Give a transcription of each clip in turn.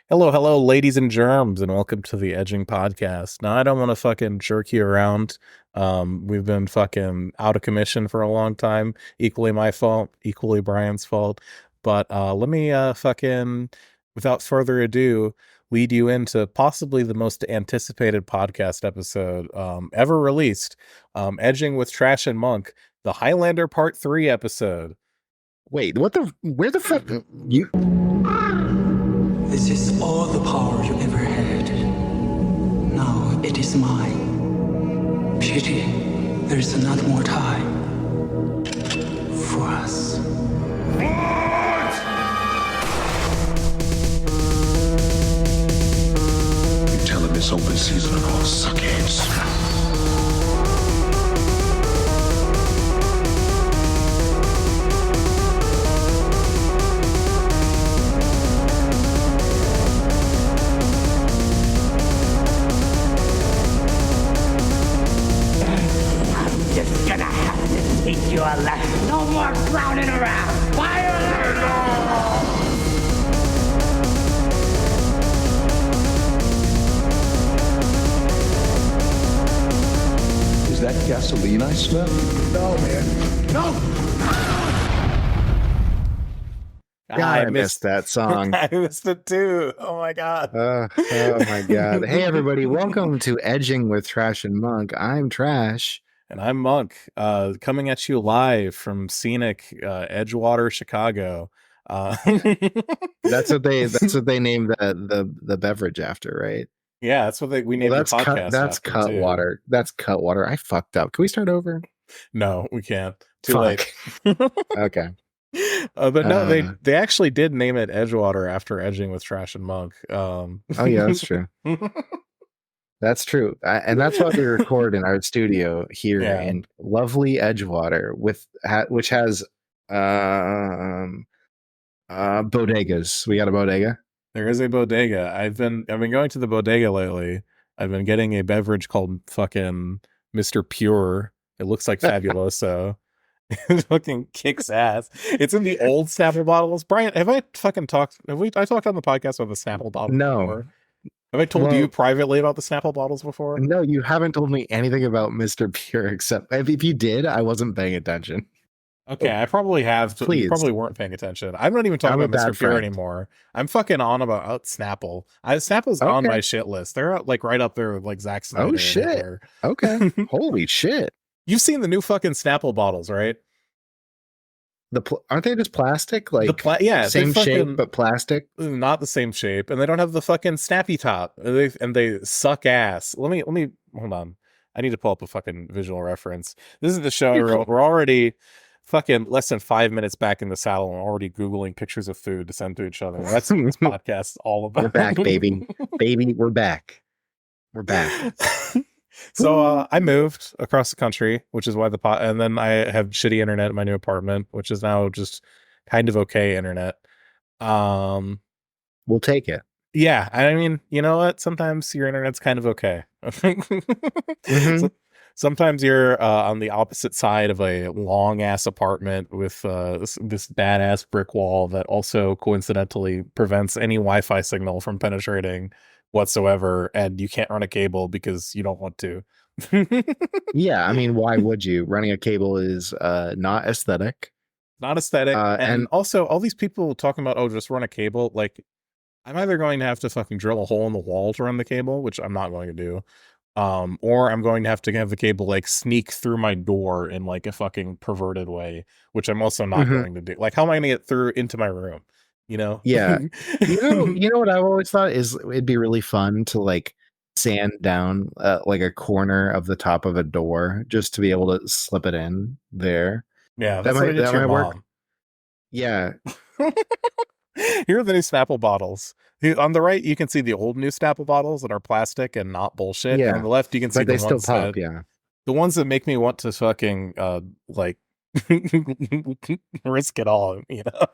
Hello, hello, ladies and germs, and welcome to the Edging Podcast. Now, I don't want to fucking jerk you around. We've been fucking out of commission for a long time. Equally my fault, equally Brian's fault. But let me fucking, without further ado, lead you into possibly the most anticipated podcast episode ever released. Edging with Trash and Monk, the Highlander Part 3 episode. Wait, what the? Where the fuck? You? This is all the power you ever had. Now it is mine. Pity there is not more time for us. You tell him it's open season on all suckheads. Just gonna have to teach you a lesson. No more clowning around. Fire! Is that gasoline I smell? No, man. No! God, I missed that song. I missed it too. Oh my god. Oh my god. Hey everybody, welcome to Edging with Trash and Monk. I'm Trash. And I'm Monk, coming at you live from scenic Edgewater, Chicago. That's what they named the beverage after, right? Yeah, that's what we named the podcast. That's after, cut too. water. That's cut water. I fucked up. Can we start over? No, we can't. Too Fuck. late. Okay. But no, they actually did name it Edgewater after Edging with Trash and Monk. Oh yeah, that's true. That's true, and that's what we record in our studio here in lovely Edgewater, which has bodegas. We got a bodega. There is a bodega. I've been going to the bodega lately. I've been getting a beverage called fucking Mr. Pure. It looks like Fabuloso. It fucking kicks ass. It's in the old Snapple bottles. Brian, have I fucking talked? I talked on the podcast about the Snapple bottles? No. Before? Have I told you privately about the Snapple bottles before? No, you haven't told me anything about Mr. Pure, except if you did, I wasn't paying attention. Okay, I probably have. Please. You probably weren't paying attention. I'm not even talking about Mr. Pure anymore. I'm fucking on about Snapple. Snapple's on my shit list. They're like right up there with like Zack Snyder. Oh shit. Okay. Holy shit. You've seen the new fucking Snapple bottles, right? Aren't they just plastic? Like same shape but plastic. Not the same shape, and they don't have the fucking snappy top. And they suck ass. Let me hold on. I need to pull up a fucking visual reference. This is the show. We're already fucking less than 5 minutes back in the saddle and already Googling pictures of food to send to each other. That's what this podcast all about. We're back, baby. Baby, we're back. We're back. So I moved across the country, which is why and then I have shitty internet in my new apartment, which is now just kind of okay internet. We'll take it. Yeah, I mean, you know what? Sometimes your internet's kind of okay. So, sometimes you're on the opposite side of a long ass apartment with this badass brick wall that also coincidentally prevents any Wi-Fi signal from penetrating whatsoever, and you can't run a cable because you don't want to. Yeah, I mean, why would you? Running a cable is not aesthetic. And also all these people talking about, oh, just run a cable. Like, I'm either going to have to fucking drill a hole in the wall to run the cable, which I'm not going to do, or I'm going to have the cable like sneak through my door in like a fucking perverted way, which I'm also not going to do. Like, how am I going to get through into my room? You know? Yeah. you know what I've always thought is it'd be really fun to like sand down like a corner of the top of a door just to be able to slip it in there. Yeah, that might work. Yeah. Here are the new Snapple bottles. On the right, you can see the old new Snapple bottles that are plastic and not bullshit. Yeah. And on the left, you can see the ones that, the ones that make me want to fucking like risk it all, you know.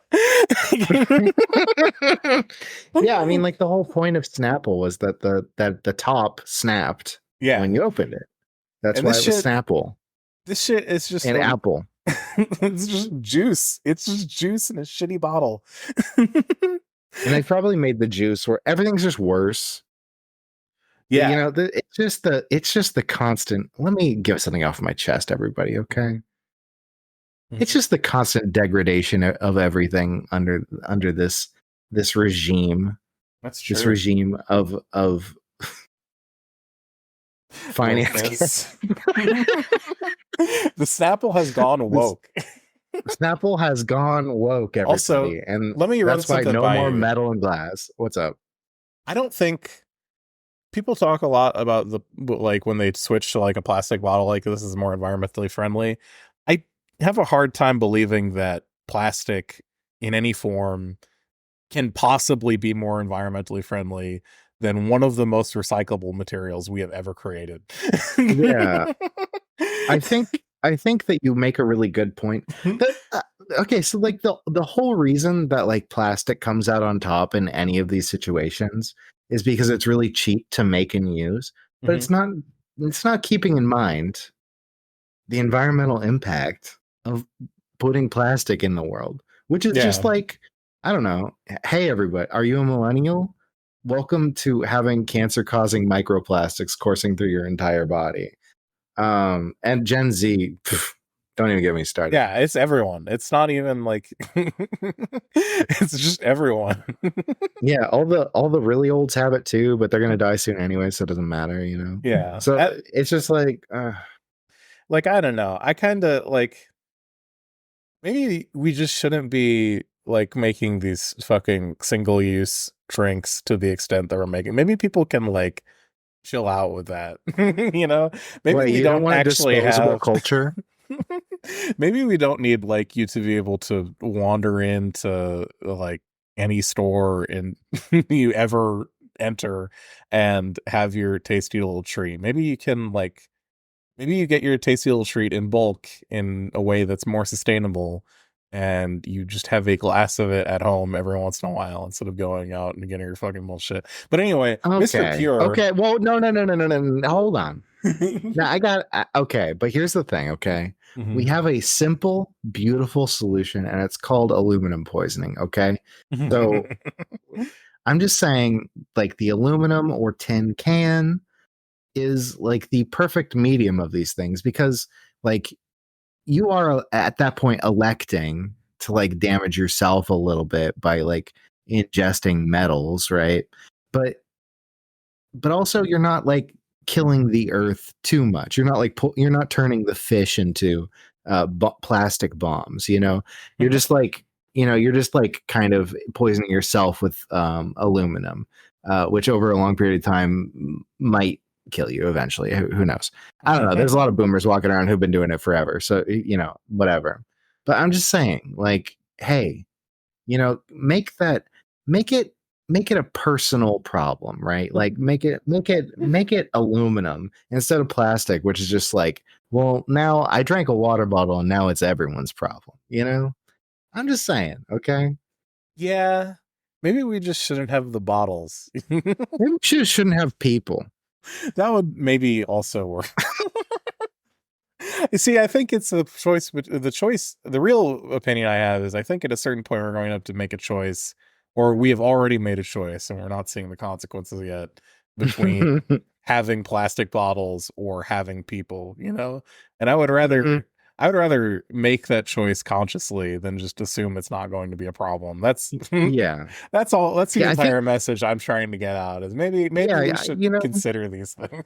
Yeah, I mean, like the whole point of Snapple was that the top snapped when you opened it. That's why it was Snapple. This shit is just an apple. It's just juice. It's just juice in a shitty bottle. And they probably made the juice where everything's just worse. Yeah. You know, it's just the constant. Let me get something off my chest, everybody. Okay. It's just the constant degradation of everything under this regime. That's true. This regime of finance. The Snapple has gone woke. Snapple has gone woke, everybody. Also, and let me run that's why something no by more you. metal and glass. What's up? I don't think people talk a lot about like when they switch to like a plastic bottle, like this is more environmentally friendly. I have a hard time believing that plastic in any form can possibly be more environmentally friendly than one of the most recyclable materials we have ever created. Yeah. I think that you make a really good point. Okay, so like the whole reason that like plastic comes out on top in any of these situations is because it's really cheap to make and use, but it's not keeping in mind the environmental impact of putting plastic in the world, which is just like, I don't know. Hey everybody, are you a millennial? Welcome to having cancer-causing microplastics coursing through your entire body. And Gen Z, don't even get me started. Yeah, it's everyone. It's not even like it's just everyone. Yeah, all the really olds have it too, but they're gonna die soon anyway, so it doesn't matter, you know. Yeah. So it's just like I don't know. I kind of like maybe we just shouldn't be like making these fucking single-use drinks to the extent that we're making. Maybe people can like chill out with that. You know? Maybe wait, we you don't want actually a disposable have culture. Maybe we don't need like you to be able to wander into like any store in you ever enter and have your tasty little treat. Maybe you can like maybe you get your tasty little treat in bulk in a way that's more sustainable and you just have a glass of it at home every once in a while instead of going out and getting your fucking bullshit. But anyway, Mr. Pure. Okay, well, no. Hold on. Now okay, but here's the thing, okay? We have a simple, beautiful solution, and it's called aluminum poisoning, okay? So I'm just saying, like, the aluminum or tin can is like the perfect medium of these things because, like, you are at that point electing to like damage yourself a little bit by like ingesting metals, right? But also you're not like killing the earth too much. You're not like you're not turning the fish into plastic bombs. You know, you're just like you're just like kind of poisoning yourself with aluminum, which over a long period of time might kill you eventually. Who knows? I don't know. There's a lot of boomers walking around who've been doing it forever, so whatever. But I'm just saying, like, hey, make it a personal problem, right? Like make it aluminum instead of plastic, which is just like, well, now I drank a water bottle and now it's everyone's problem, you know? I'm just saying, okay? Yeah. Maybe we just shouldn't have the bottles. Maybe we shouldn't have people. That would maybe also work. You see, I think it's a choice, but the real opinion I have is I think at a certain point we're going to have to make a choice, or we have already made a choice and we're not seeing the consequences yet between having plastic bottles or having people, you know? And I would rather make that choice consciously than just assume it's not going to be a problem. That's that's all. That's the entire message I'm trying to get out is maybe we should consider these things.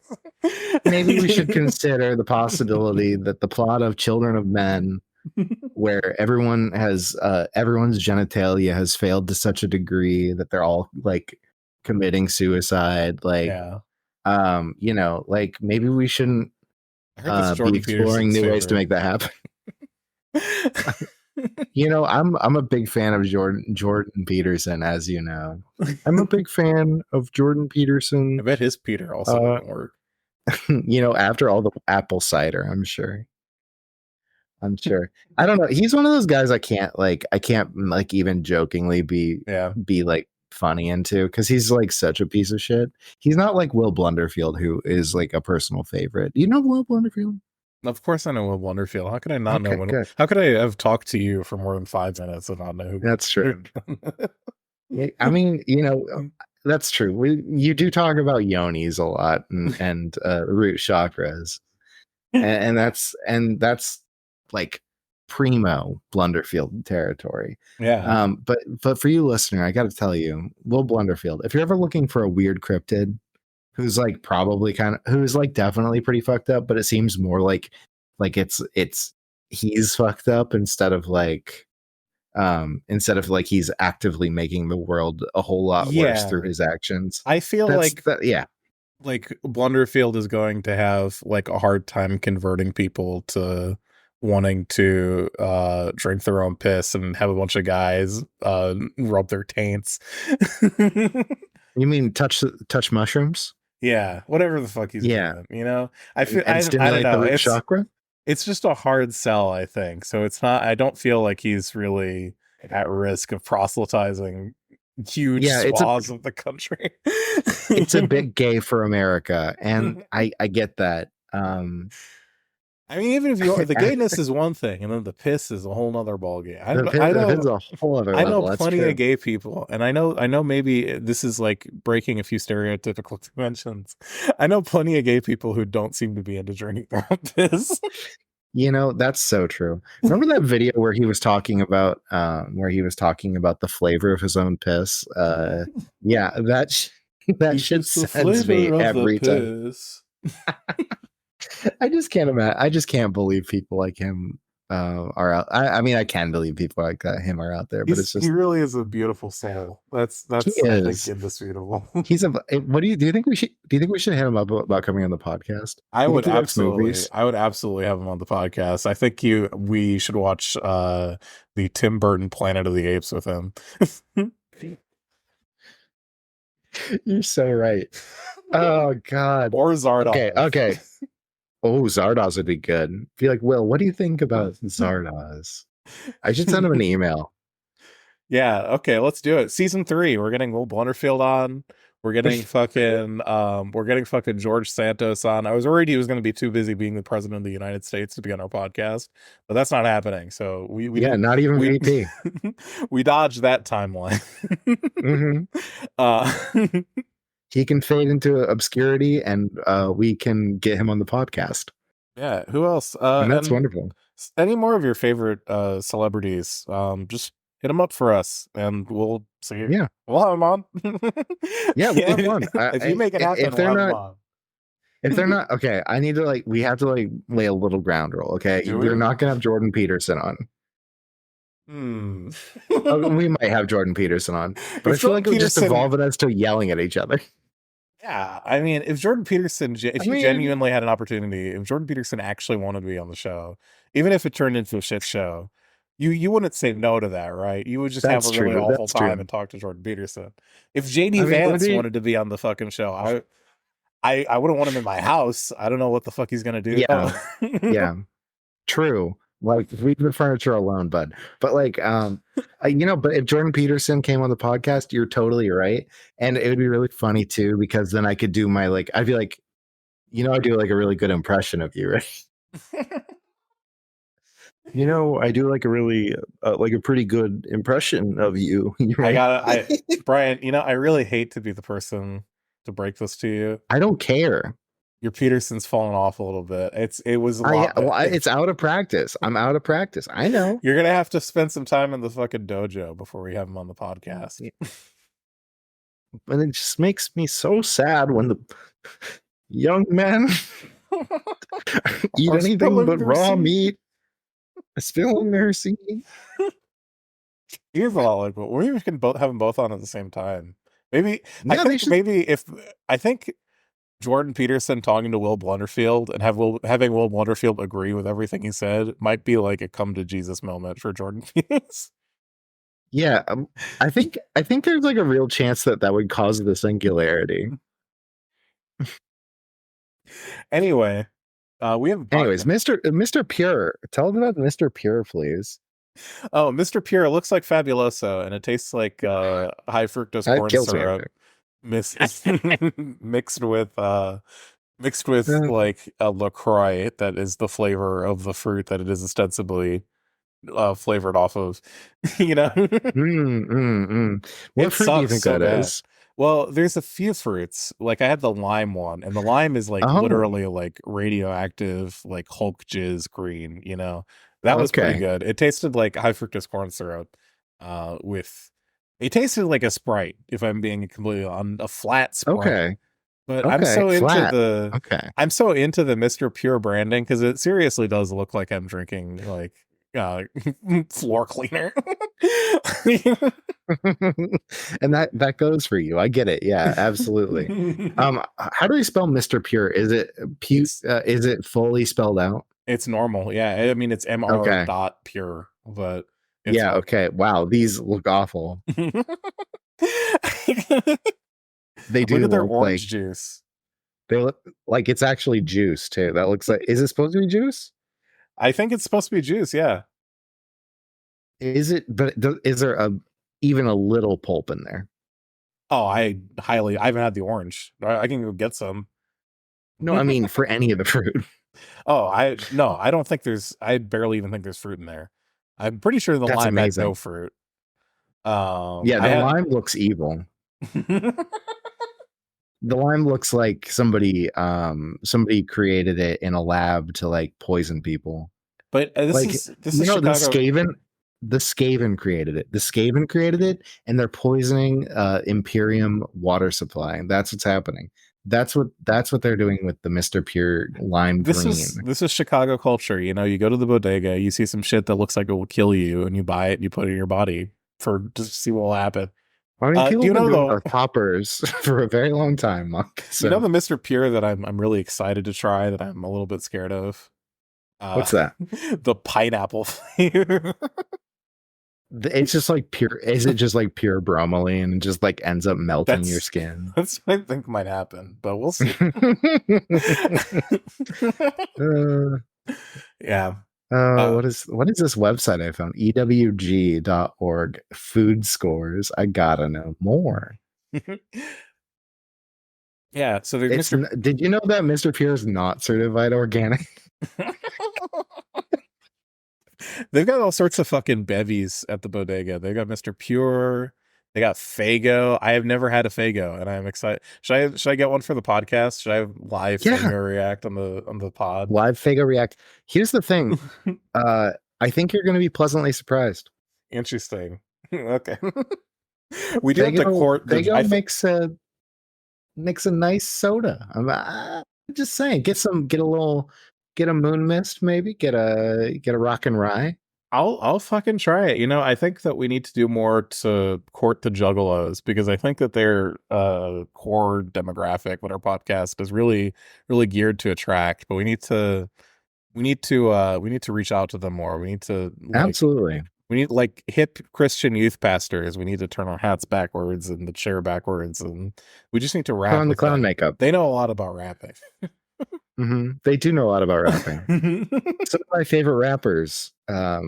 Maybe we should consider the possibility that the plot of Children of Men, where everyone's genitalia has failed to such a degree that they're all like committing suicide, like like maybe we shouldn't be exploring new ways to make that happen. I'm a big fan of Jordan Peterson, as you know. I'm a big fan of Jordan Peterson. I bet his Peter also didn't work. After all the apple cider, I'm sure. I don't know. He's one of those guys I can't even jokingly be like funny into because he's like such a piece of shit. He's not like Will Blunderfield, who is like a personal favorite. You know Will Blunderfield? Of course I know Will Blunderfield. How could I not know? How could I have talked to you for more than 5 minutes and not know who? That's true. I mean, that's true. You do talk about yonis a lot and root chakras, and that's like primo Blunderfield territory. Yeah. But for you listener, I got to tell you, Will Blunderfield, if you're ever looking for a weird cryptid who's like who's like definitely pretty fucked up, but it seems more like it's he's fucked up instead of like he's actively making the world a whole lot worse Yeah. through his actions. I feel Yeah. like Blunderfield is going to have like a hard time converting people to wanting to drink their own piss and have a bunch of guys rub their taints. You mean touch mushrooms? Yeah, whatever the fuck he's doing, I feel And I don't stimulate the know. root chakra? It's just a hard sell, I think. So it's not, I don't feel like he's really at risk of proselytizing huge Yeah, swaths of the country. it's a bit gay for America, and I get that. I mean, even if the gayness is one thing, and then the piss is a whole nother ballgame. I The piss is a whole other level. know That's plenty true. of gay people, and I know maybe this is like breaking a few stereotypical conventions. I know plenty of gay people who don't seem to be into drinking their own piss. That's so true. Remember that video where he was talking about the flavor of his own piss? Yeah, that shit sends me every time. I just can't imagine. I just can't believe people like him are out. I mean, I can believe people like him are out there, but it's just he really is a beautiful soul. That's I think indisputable. What do you think we should? Do you think we should hit him up about coming on the podcast? I would absolutely have him on the podcast. I think we should watch the Tim Burton Planet of the Apes with him. You're so right. Oh God. Or Zardoz. Okay. Oh, Zardoz would be good. Be like, Will, what do you think about Zardoz? I should send him an email. Yeah, okay, let's do it. Season 3, we're getting Will Blunderfield on. We're getting fucking George Santos on. I was worried he was going to be too busy being the president of the United States to be on our podcast, but that's not happening. So we not even VP. We dodged that timeline. He can fade into obscurity, and we can get him on the podcast. Yeah, who else? And that's wonderful. Any more of your favorite celebrities? Just hit them up for us, and we'll see. Yeah, we'll have them on. Yeah, we'll have them on. If you make it happen, if they're not okay, I need to we have to lay a little ground rule. Okay, we're not gonna have Jordan Peterson on. We might have Jordan Peterson on, but I feel like we just evolve it as to yelling at each other. Yeah, I mean, if Jordan Peterson, you genuinely had an opportunity, if Jordan Peterson actually wanted to be on the show, even if it turned into a shit show, you wouldn't say no to that, right? You would just have a really awful time and talk to Jordan Peterson. If JD Vance wanted to be on the fucking show, I wouldn't want him in my house. I don't know what the fuck he's gonna do. Yeah, yeah, true. Like, leave the furniture alone, bud. But but if Jordan Peterson came on the podcast, you're totally right. And it would be really funny too, because then I could do my I'd be like, I do a really good impression of you, right? I do a really a pretty good impression of you. Right? Brian, I really hate to be the person to break this to you. I don't care. Your Peterson's fallen off a little bit. It was it's out of practice. I'm out of practice. I know. You're gonna have to spend some time in the fucking dojo before we have him on the podcast. Yeah. And it just makes me so sad when the young men eat anything but raw meat. Spilling their seed. Here's all but we can both have them both on at the same time. Maybe I think Jordan Peterson talking to Will Blunderfield and having Will Blunderfield agree with everything he said might be like a come to Jesus moment for Jordan Peterson. Yeah, I think there's a real chance that would cause the singularity. Anyway, we have. Anyways, Mr. Pure, tell them about Mr. Pure, please. Oh, Mr. Pure looks like Fabuloso, and it tastes like high fructose corn syrup. Mixed with like a LaCroix that is the flavor of the fruit that it is ostensibly flavored off of, you know. What It fruit do you sucks think so that bad. is? Well, there's a few fruits. Like I had the lime one, and the lime is like Oh, literally like radioactive, like Hulk jizz green, you know. That was pretty okay. good. It tasted like high fructose corn syrup, with it tasted like a Sprite, if I'm being completely on a flat Sprite. Okay. But Okay. Flat. Okay. I'm so into the Mr. Pure branding because it seriously does look like I'm drinking like floor cleaner. And that goes for you. I get it. Yeah, absolutely. How do you spell Mr. Pure? Is it is it fully spelled out? It's normal. Yeah. I mean, it's MR Okay. dot pure, but it's Yeah, normal. okay. Wow, these look awful. They do Look at their look orange like juice. they look like it's actually juice too. That looks like, is it supposed to be juice? I think it's supposed to be juice. Yeah. Is it? But is there even a little pulp in there? Oh, I haven't had the orange. I can go get some. No, I mean for any of the fruit. Oh, I don't think I barely even think there's fruit in there. I'm pretty sure the That's lime had no amazing. fruit. Yeah, the I had lime looks evil. The lime looks like somebody created it in a lab to like poison people. but Like, this you is know, Chicago. the Skaven created it. The Skaven created it, and they're poisoning Imperium water supply. That's what's happening. That's what they're doing with the Mr. Pure lime green. This is Chicago culture. You know, you go to the bodega, you see some shit that looks like it will kill you, and you buy it and you put it in your body for just to see what will happen. I mean, people Do you have been know doing though? poppers for a very long time, Monk. You know So the Mr. Pure that I'm really excited to try that I'm a little bit scared of. what's that? The pineapple flavor. It's just like pure. Is it just like pure bromelain and just like ends up melting your skin? That's what I think might happen, but we'll see. Yeah. What is this website I found? ewg.org food scores. I gotta know more. Yeah, so there's Did you know that Mr. Pure is not certified organic? They've got all sorts of fucking bevies at the bodega. They got Mr. Pure. They got Fago. I have never had a Fago, and I'm excited. Should I get one for the podcast? Should I have live Fago react on the pod? Live Fago react. Here's the thing. I think you're going to be pleasantly surprised. Interesting. Okay. We do have to court. Fago makes a nice soda. I'm just saying. Get a moon mist, maybe get a rock and rye. I'll fucking try it. You know, I think that we need to do more to court the juggalos because I think that their core demographic with our podcast is really geared to attract, but we need to reach out to them more. We need to Absolutely. We need like hip Christian youth pastors. We need to turn our hats backwards and the chair backwards, and we just need to rap. Put on the clown makeup. They know a lot about rapping. Mm-hmm. They do know a lot about rapping. Some of my favorite rappers have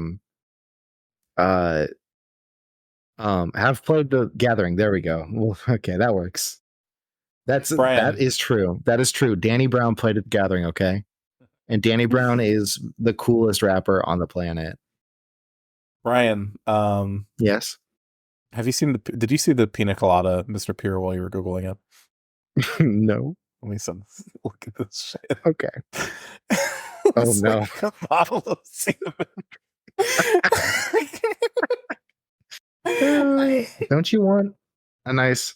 played The Gathering. There we go. Well, okay, that works. That is true. That is true. Danny Brown played at The Gathering, okay? And Danny Brown is the coolest rapper on the planet. Brian, yes. Did you see the pina colada, Mr. Pure, while you were Googling it? No. Let me look at this shit. Okay. Oh no. Like a bottle of cinnamon. Don't you want a nice,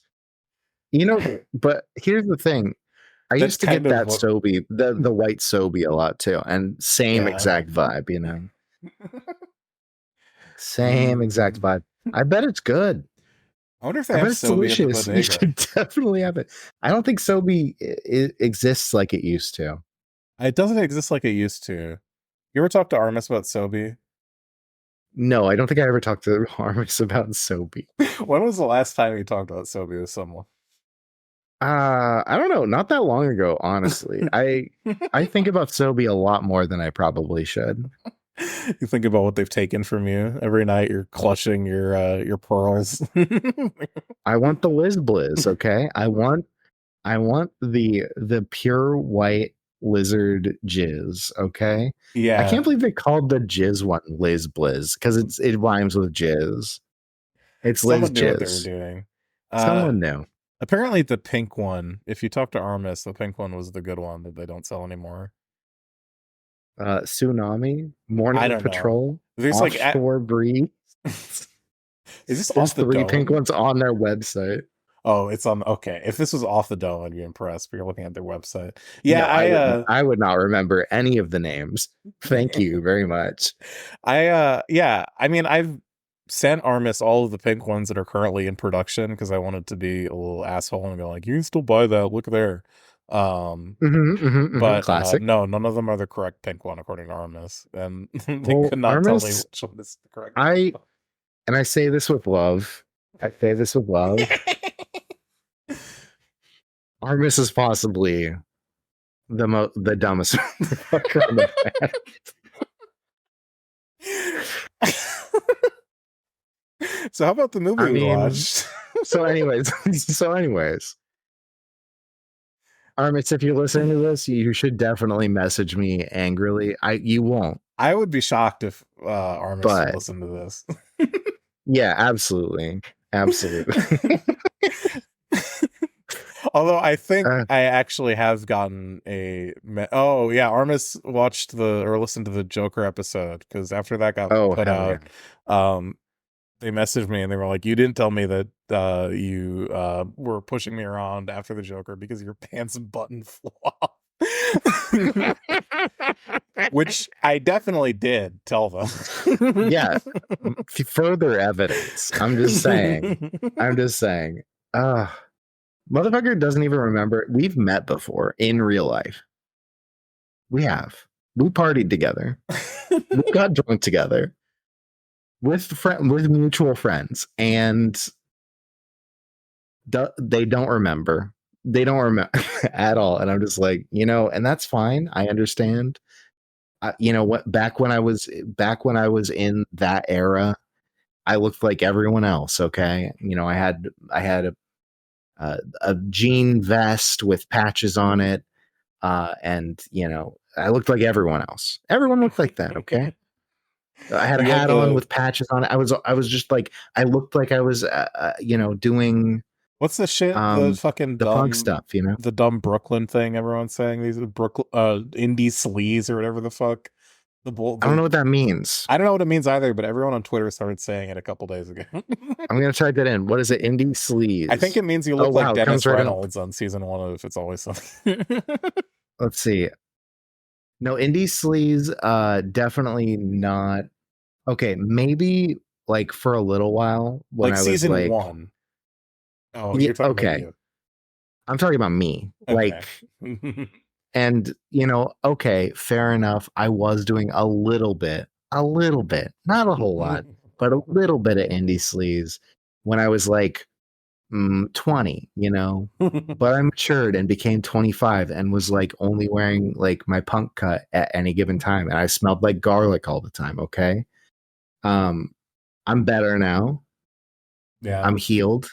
but here's the thing. I used to get that Sobe, the white Sobe a lot too, and same exact vibe, Same exact vibe. I bet it's good. I wonder if they have Sobe delicious. You should definitely have it. I don't think Sobe exists like it used to. It doesn't exist like it used to. You ever talk to Armis about Sobe? No, I don't think I ever talked to Armis about Sobe. When was the last time you talked about Sobe with someone? I don't know. Not that long ago, honestly. I think about Sobe a lot more than I probably should. You think about what they've taken from you every night. You're clutching your pearls. I want the Liz Blizz, okay? I want the pure white lizard jizz. Okay, Yeah, I can't believe they called the jizz one Liz Blizz because it rhymes with jizz. It's Liz someone knew what they were Jizz. doing. Someone knew. Apparently, the pink one. If you talk to Armis, the pink one was the good one that they don't sell anymore. Tsunami, I Morning don't know. Patrol, There's like Offshore Breeze. Is this There's off the 3 dome? pink ones on their website. Oh, it's on. Okay, if this was off the dome, I'd be impressed. But you're looking at their website. Yeah, No, I would not remember any of the names. Thank you very much. yeah. I mean, I've sent Armis all of the pink ones that are currently in production because I wanted to be a little asshole and go like, you can still buy that. Look there. But Classic. no, none of them are the correct pink one according to Armis, and they Well, could not tell me Armis, which one is the correct. And I say this with love. Armis is possibly the dumbest fucker on the planet. So how about the movie we watched? so anyways, Armis, if you're listening to this, you should definitely message me angrily. You won't. I would be shocked if Armis would listen to this. Yeah, absolutely. Although I think I actually have gotten Armis watched or listened to the Joker episode because after that got put out, they messaged me and they were like, "You didn't tell me that you were pushing me around after the Joker because your pants button flew off." Which I definitely did tell them. Yeah. Further evidence. I'm just saying. Motherfucker doesn't even remember. We've met before in real life. We have. We partied together. We got drunk together with mutual friends, and they don't remember. They don't remember at all. And I'm just like, and that's fine. I understand. You know what? Back when I was in that era, I looked like everyone else. Okay, I had a jean vest with patches on it, and I looked like everyone else. Everyone looked like that. Okay. I had a hat on with patches on it. I was just like, I looked like I was, doing. What's the shit? The fucking the punk stuff, the dumb Brooklyn thing. Everyone's saying these Brooklyn indie sleaze or whatever the fuck. I don't know what that means. I don't know what it means either, but everyone on Twitter started saying it a couple days ago. I'm gonna type that in. What is it? Indie sleaze. I think it means you look like Dennis Reynolds on season 1 of It's Always Sunny. Let's see. No, indie sleaze. Definitely not. Okay, maybe like for a little while when like I was season like 1. Oh, you're talking about you. I'm talking about me. Okay. Like, and okay, fair enough. I was doing a little bit, not a whole lot, but a little bit of indie sleaze when I was like 20, but I matured and became 25 and was like only wearing like my punk cut at any given time. And I smelled like garlic all the time. Okay. I'm better now. Yeah. I'm healed.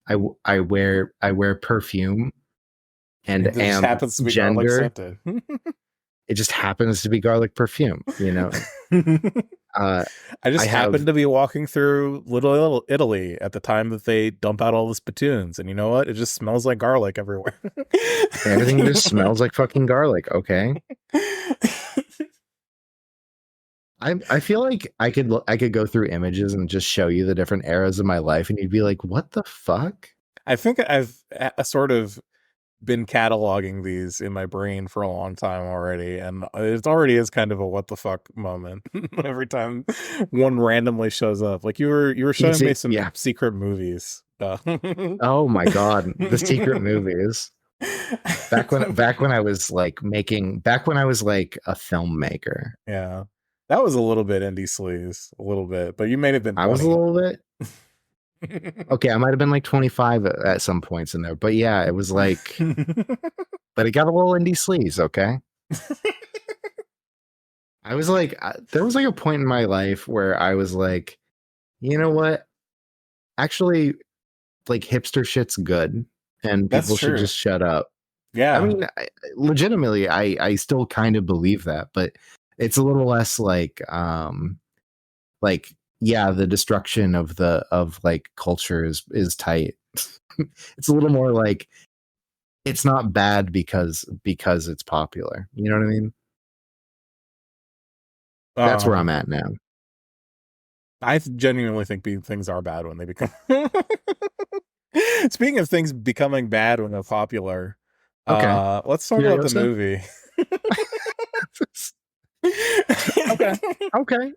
I wear perfume and it just happens to be gender. It just happens to be garlic perfume, I happened to be walking through Little Italy at the time that they dump out all the spittoons, and you know what? It just smells like garlic everywhere. Everything just smells like fucking garlic. Okay. I feel like I could go through images and just show you the different eras of my life, and you'd be like, "What the fuck?" I think I've sort of been cataloging these in my brain for a long time already, and it already is kind of a what the fuck moment every time one randomly shows up. Like you were showing me some secret movies. Oh my god, the secret movies. Back when I was like a filmmaker. Yeah. That was a little bit indie sleaze, a little bit, but you may have been 20. I was a little bit. Okay, I might have been like 25 at some points in there, but yeah, it was like, but it got a little indie sleaze. Okay. I was like, there was like a point in my life where I was like, you know what? Actually, like hipster shit's good, and people should just shut up. Yeah. I mean, legitimately, I still kind of believe that, but it's a little less like yeah, the destruction of like culture is tight. It's a little more like it's not bad because it's popular. You know what I mean? That's where I'm at now. I genuinely think things are bad when they become. Speaking of things becoming bad when they're popular, Okay. let's talk about the Furiosa? movie. Okay. Okay.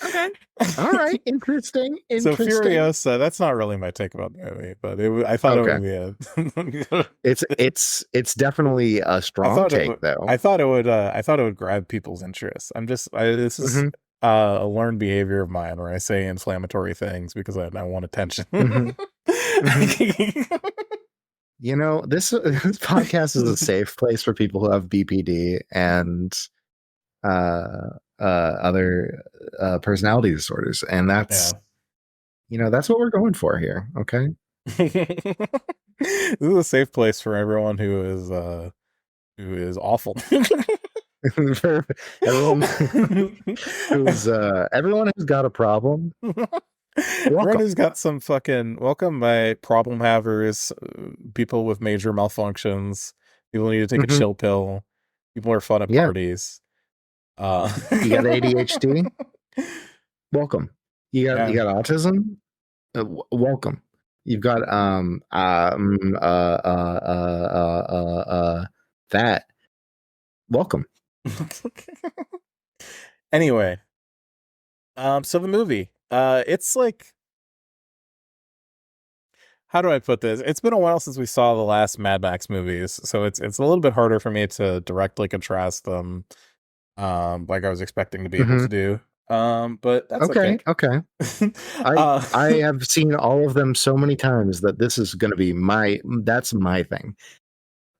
Okay. All right. Interesting. So Interesting. Furiosa, that's not really my take about the movie, but I thought Okay. it would be a. It's definitely a strong take though. I thought it would grab people's interest. This is Hmm. a learned behavior of mine where I say inflammatory things because I want attention. Hmm. Hmm. You know, this podcast is a safe place for people who have BPD and other personality disorders, and that's that's what we're going for here. Okay. This is a safe place for everyone who is awful. For everyone everyone who's got a problem. Everyone who's got some fucking welcome my problem havers, people with major malfunctions, people who need to take a Mhm. chill pill, people who are fun at Yeah. parties. You got ADHD? Welcome. You got autism? Welcome. You've got that. Welcome. Anyway, so the movie, it's like, how do I put this? It's been a while since we saw the last Mad Max movies, so it's a little bit harder for me to directly contrast them, like I was expecting to be able to do. But that's okay. Okay. I have seen all of them so many times that this is going to be that's my thing.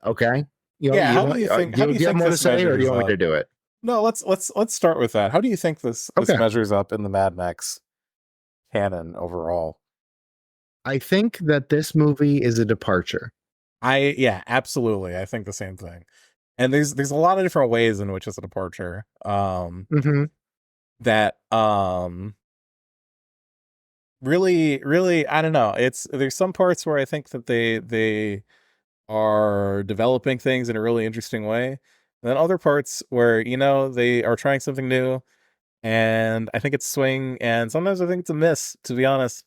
Okay. Yeah. How do you think? How do you have think more to this say, or do measures you want me to up? do it? No, let's start with that. How do you think this Okay. measures up in the Mad Max canon overall? I think that this movie is a departure. Yeah, absolutely. I think the same thing. And there's a lot of different ways in which it's a departure. Mm-hmm. That really I don't know. There's some parts where I think that they are developing things in a really interesting way. And then other parts where, they are trying something new and I think it's swing and sometimes I think it's a miss, to be honest.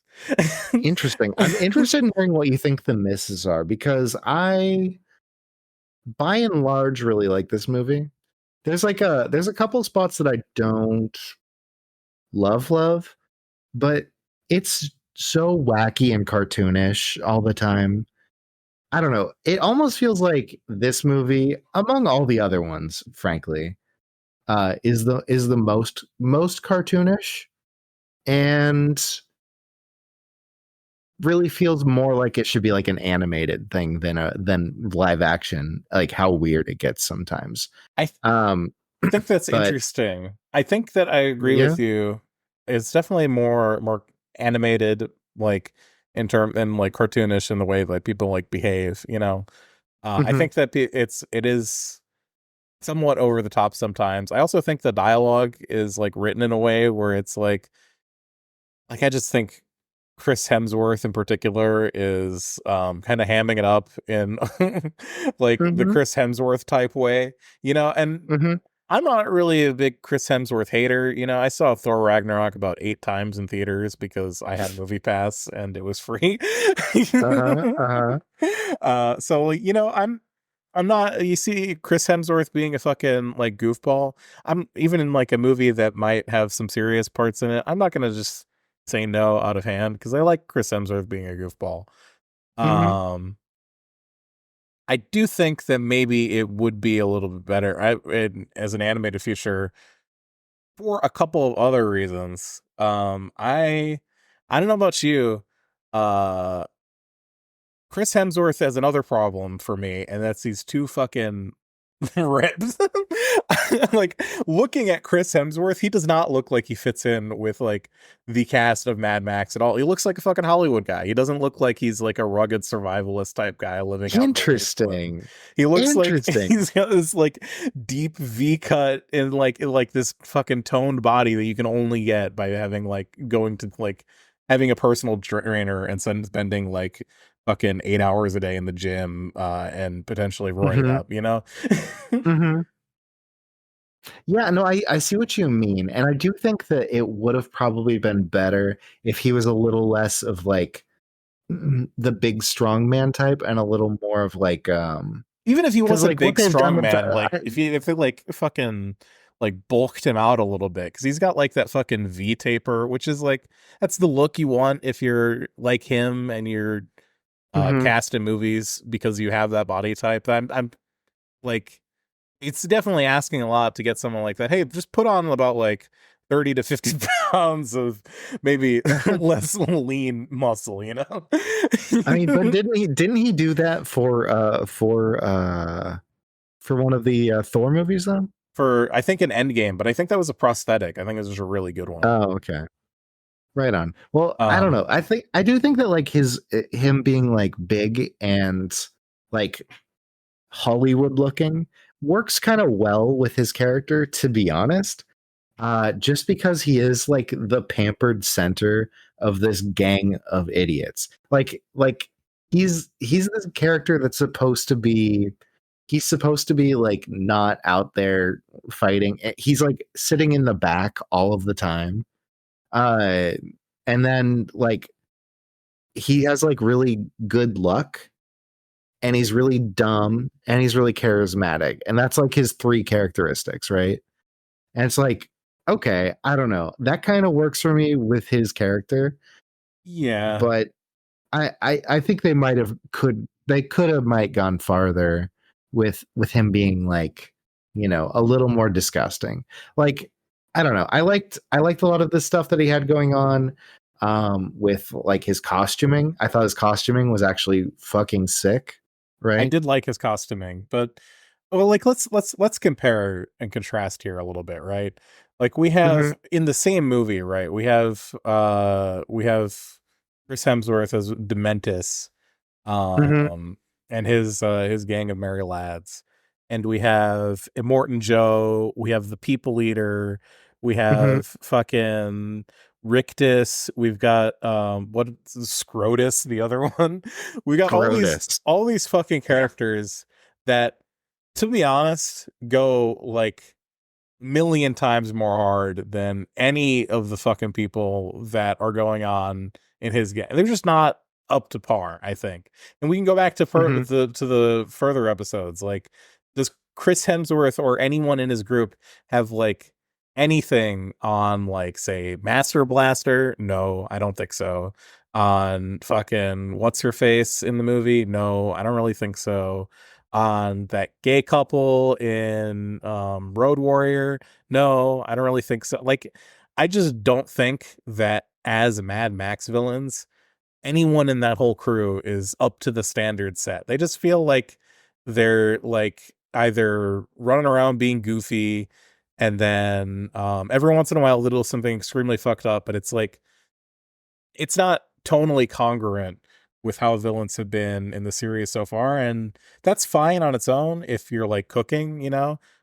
Interesting. I'm interested in hearing what you think the misses are, because I, by and large, really like this movie. There's a couple spots that I don't love, but it's so wacky and cartoonish all the time. I don't know. It almost feels like this movie, among all the other ones, frankly, is the most cartoonish, and really feels more like it should be like an animated thing than live action. Like how weird it gets sometimes. I Um, think that's but interesting. I think that I agree yeah. with you. It's definitely more animated, like and like cartoonish in the way that people like behave. I Mhm. think that it is somewhat over the top sometimes. I also think the dialogue is like written in a way where it's like I just think Chris Hemsworth in particular is kind of hamming it up in like the Mhm. Chris Hemsworth type way, and Mhm. I'm not really a big Chris Hemsworth hater. I saw Thor Ragnarok about 8 times in theaters because I had Movie Pass and it was free. Uh-huh. Uh-huh. So I'm not. You see Chris Hemsworth being a fucking like goofball. I'm even in like a movie that might have some serious parts in it. I'm not gonna just say no out of hand because I like Chris Hemsworth being a goofball. Mhm. Um, I do think that maybe it would be a little bit better as an animated feature for a couple of other reasons. I don't know about you. Uh, Chris Hemsworth has another problem for me, and that's these two fucking ribs. like looking at Chris Hemsworth, he does not look like he fits in with like the cast of Mad Max at all. He looks like a fucking Hollywood guy. He doesn't look like he's like a rugged survivalist type guy living out in the wasteland. Interesting. He looks like Interesting. he's got this like deep V cut and like this fucking toned body that you can only get by having like going to like having a personal trainer and spending like fucking 8 hours a day in the gym and potentially roided Mhm. up, you know? Mm-hmm. Yeah, no, I see what you mean. And I do think that it would have probably been better if he was a little less of like the big strong man type and a little more of like Even if he because wasn't a like what big they've done strong with man, like if they like fucking like bulked him out a little bit, because he's got like that fucking V taper, which is like that's the look you want if you're like him and you're Mhm. cast in movies because you have that body type. I'm like it's definitely asking a lot to get someone like that. Hey, just put on about like 30 to 50 pounds of maybe less lean muscle, you know? I mean, but didn't he do that for one of the Thor movies though? For I think an Endgame, but I think that was a prosthetic. I think it was a really good one. Oh, okay. Right on. Well, I don't Um, know. I do think that like him being like big and like Hollywood looking works kind of well with his character, to be honest. Just because he is like the pampered center of this gang of idiots. Like he's this character that's supposed to be he's supposed to be like not out there fighting. He's like sitting in the back all of the time. Uh and then like he has like really good luck and he's really dumb and he's really charismatic. And that's like his three characteristics, right? And it's like, okay, I don't know. That kind of works for me with his character, yeah. but I think they could have might gone farther with him being like, a little more disgusting. Like, I don't know. I liked a lot of the stuff that he had going on with like his costuming. I thought his costuming was actually fucking sick, I right? did like his costuming, but well, like let's compare and contrast here a little bit, right? Like we Mm-hmm. have in the same movie, right? We have Chris Hemsworth as Dementis, Mm-hmm. and his gang of merry lads, and we have Immortan Joe, we have the People Eater, we Mm-hmm. have fucking Rictus, we've got what Scrotus, the other one. We got Scrotus. all these fucking characters that, to be honest, go like million times more hard than any of the fucking people that are going on in his game. They're just not up to par, I think. And we can go back to Mm-hmm. the further episodes. Like, does Chris Hemsworth or anyone in his group have like anything on like say Master Blaster? No, I don't think so. On fucking what's her face in the movie? No, I don't really think so. On that gay couple in Road Warrior? No, I don't really think so. Like, I just don't think that as Mad Max villains, anyone in that whole crew is up to the standard set. They just feel like they're like either running around being goofy and then every once in a while a little something extremely fucked up, but it's like it's not tonally congruent with how villains have been in the series so far, and that's fine on its own if you're like cooking,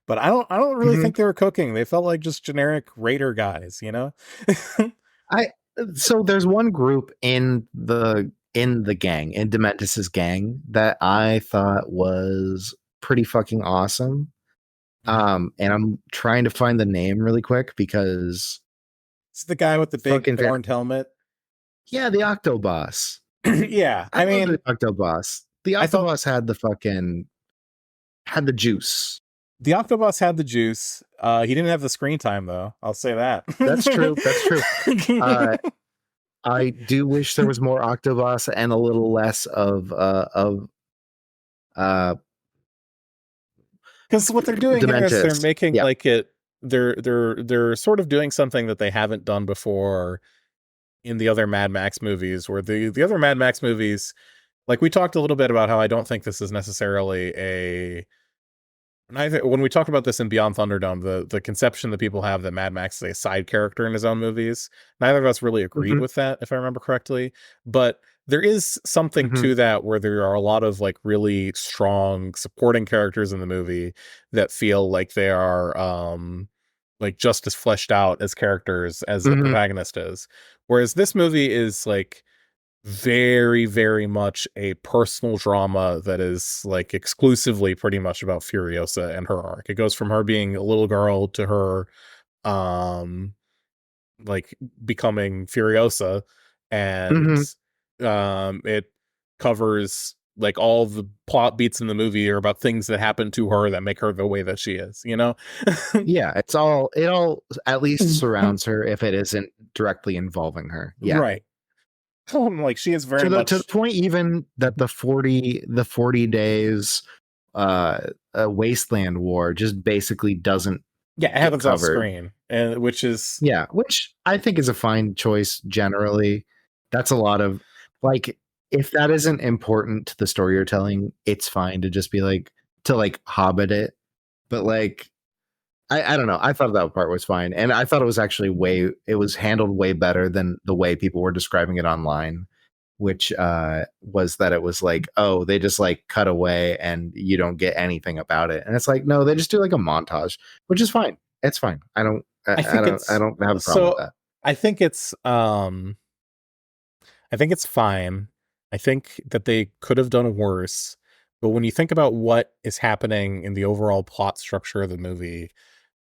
but I don't really Mm-hmm. think they were cooking. They felt like just generic raider guys, I so there's one group in the gang, in Dementis's gang, that I thought was pretty fucking awesome. And I'm trying to find the name really quick because It's the guy with the big fucking horned helmet. yeah, the Octoboss. Yeah, I I love the mean, Octoboss. The I thought Octoboss had the juice. the Octobus had the juice. He didn't have the screen time though. I'll say that. That's true. That's true. Uh, I do wish there was more Octoboss and a little less of uh Because what they're doing here is they're Dementis. making Yeah. like it. They're sort of doing something that they haven't done before in the other Mad Max movies, where the other Mad Max movies, like we talked a little bit about how I don't think this is necessarily And when we talk about this in Beyond Thunderdome, the conception that people have that Mad Max is a side character in his own movies, neither of us really agreed Mhm, with that, if I remember correctly. But there is something mhm, to that where there are a lot of like really strong supporting characters in the movie that feel like they are like just as fleshed out as characters as the mhm, protagonist is. Whereas this movie is like very, very much a personal drama that is like exclusively pretty much about Furiosa and her arc. It goes from her being a little girl to her um like becoming Furiosa, and mhm. it covers like all the plot beats in the movie are about things that happen to her that make her the way that she is, you know? Yeah, it all at least surrounds her if it isn't directly involving her. Yeah. Right. Like she is very To the much point even that the 40 days uh wasteland war just basically doesn't yeah, it get happens off covered. screen, and which is Yeah, which I think is a fine choice generally. That's a lot of like if that isn't important to the story you're telling, it's fine to just be like to like hobbit it. But like I don't know. I thought that part was fine. And I thought it was actually it was handled way better than the way people were describing it online, which was that it was like, oh, they just like cut away and you don't get anything about it. And it's like, no, they just do like a montage, which is fine. It's fine. I think I it's don't have a problem with so that. I think it's I think it's fine. I think that they could have done worse. But when you think about what is happening in the overall plot structure of the movie,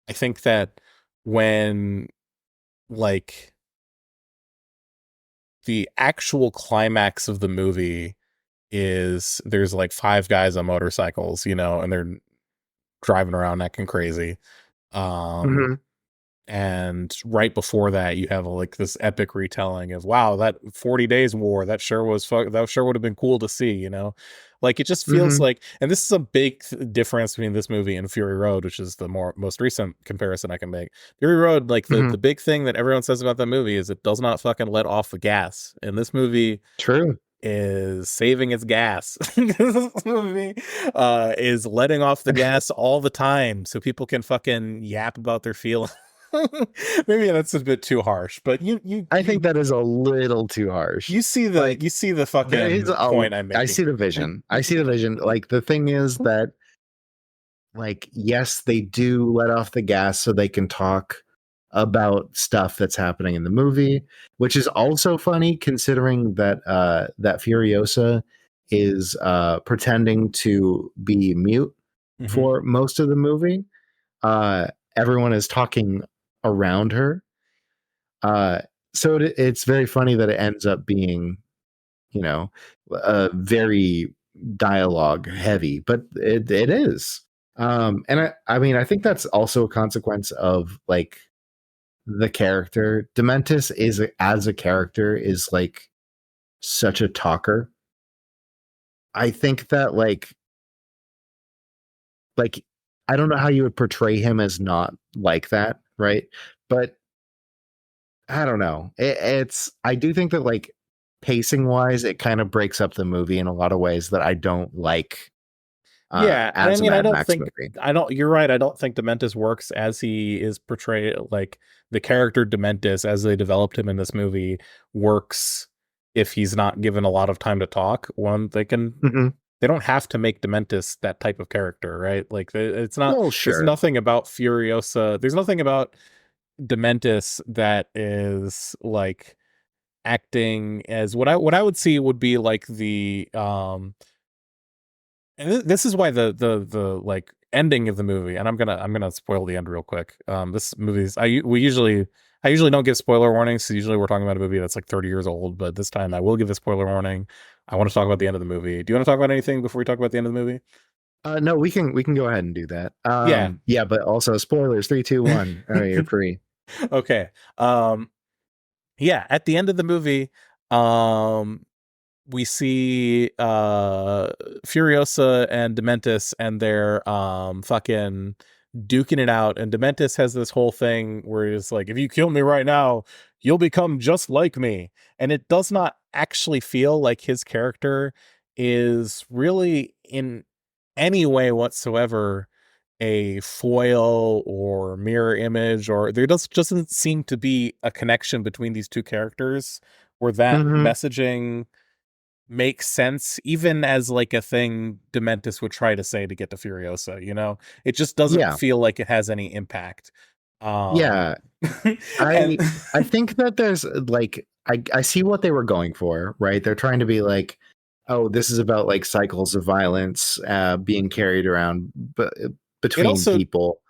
I think that when like the actual climax of the movie is there's like five guys on motorcycles, you know, and they're driving around acting crazy. Um Hmm. and right before that you have like this epic retelling of wow, that 40 days war, that sure was that sure would have been cool to see, you know. Like it just feels Hmm. like, and this is a big difference between this movie and Fury Road, which is the most recent comparison I can make. Fury Road, like Hmm. the big thing that everyone says about that movie is it does not fucking let off the gas, and this movie True. is saving its gas. This movie is letting off the gas all the time so people can fucking yap about their feelings. Maybe that's a bit too harsh, but I think that is a little too harsh. Like you see the there is fucking a point I'm I making. see the vision. I see the vision. Like the thing is that like yes, they do let off the gas so they can talk about stuff that's happening in the movie, which is also funny considering that that Furiosa is pretending to be mute Mhm. for most of the movie. Uh Everyone is talking around her. Uh so it's very funny that it ends up being, you know, very dialogue heavy, but it is. And I mean, I think that's also a consequence of like the character. Dementis is as a character is like such a talker. I think that like I don't know how you would portray him as not like that, right? But I don't know. It's I do think that like pacing wise, it kind of breaks up the movie in a lot of ways that I don't like Yeah, and I as a mean, Mad Max movie. I don't. You're right. I don't think Dementis works as he is portrayed. Like the character Dementis, as they developed him in this movie, works if he's not given a lot of time to talk. One, Hmm. they don't have to make Dementis that type of character, right? Like it's not. Well, There's sure. nothing about Furiosa. There's nothing about Dementis that is like acting as what I would see would be like the and this is why the like ending of the movie, and I'm gonna spoil the end real quick. This movie's I usually don't give spoiler warnings. So usually we're talking about a movie that's like 30 years old, but this time I will give a spoiler warning. I want to talk about the end of the movie. Do you want to talk about anything before we talk about the end of the movie? No, we can go ahead and do that. Yeah. Yeah, but also spoilers. Three, two, one. All right, you're free. Okay. Yeah, at the end of the movie, um we see Furiosa and Dementis, and they're fucking duking it out, and Dementis has this whole thing where he's like, if you kill me right now, you'll become just like me. And it does not actually feel like his character is really in any way whatsoever a foil or mirror image, or there doesn't seem to be a connection between these two characters where that Mhm. messaging makes sense, even as like a thing Dementis would try to say to get to Furiosa, you know? It just doesn't Yeah. feel like it has any impact. Um Yeah. and I think that there's like I see what they were going for, right? They're trying to be like, oh, this is about like cycles of violence being carried around it between also people.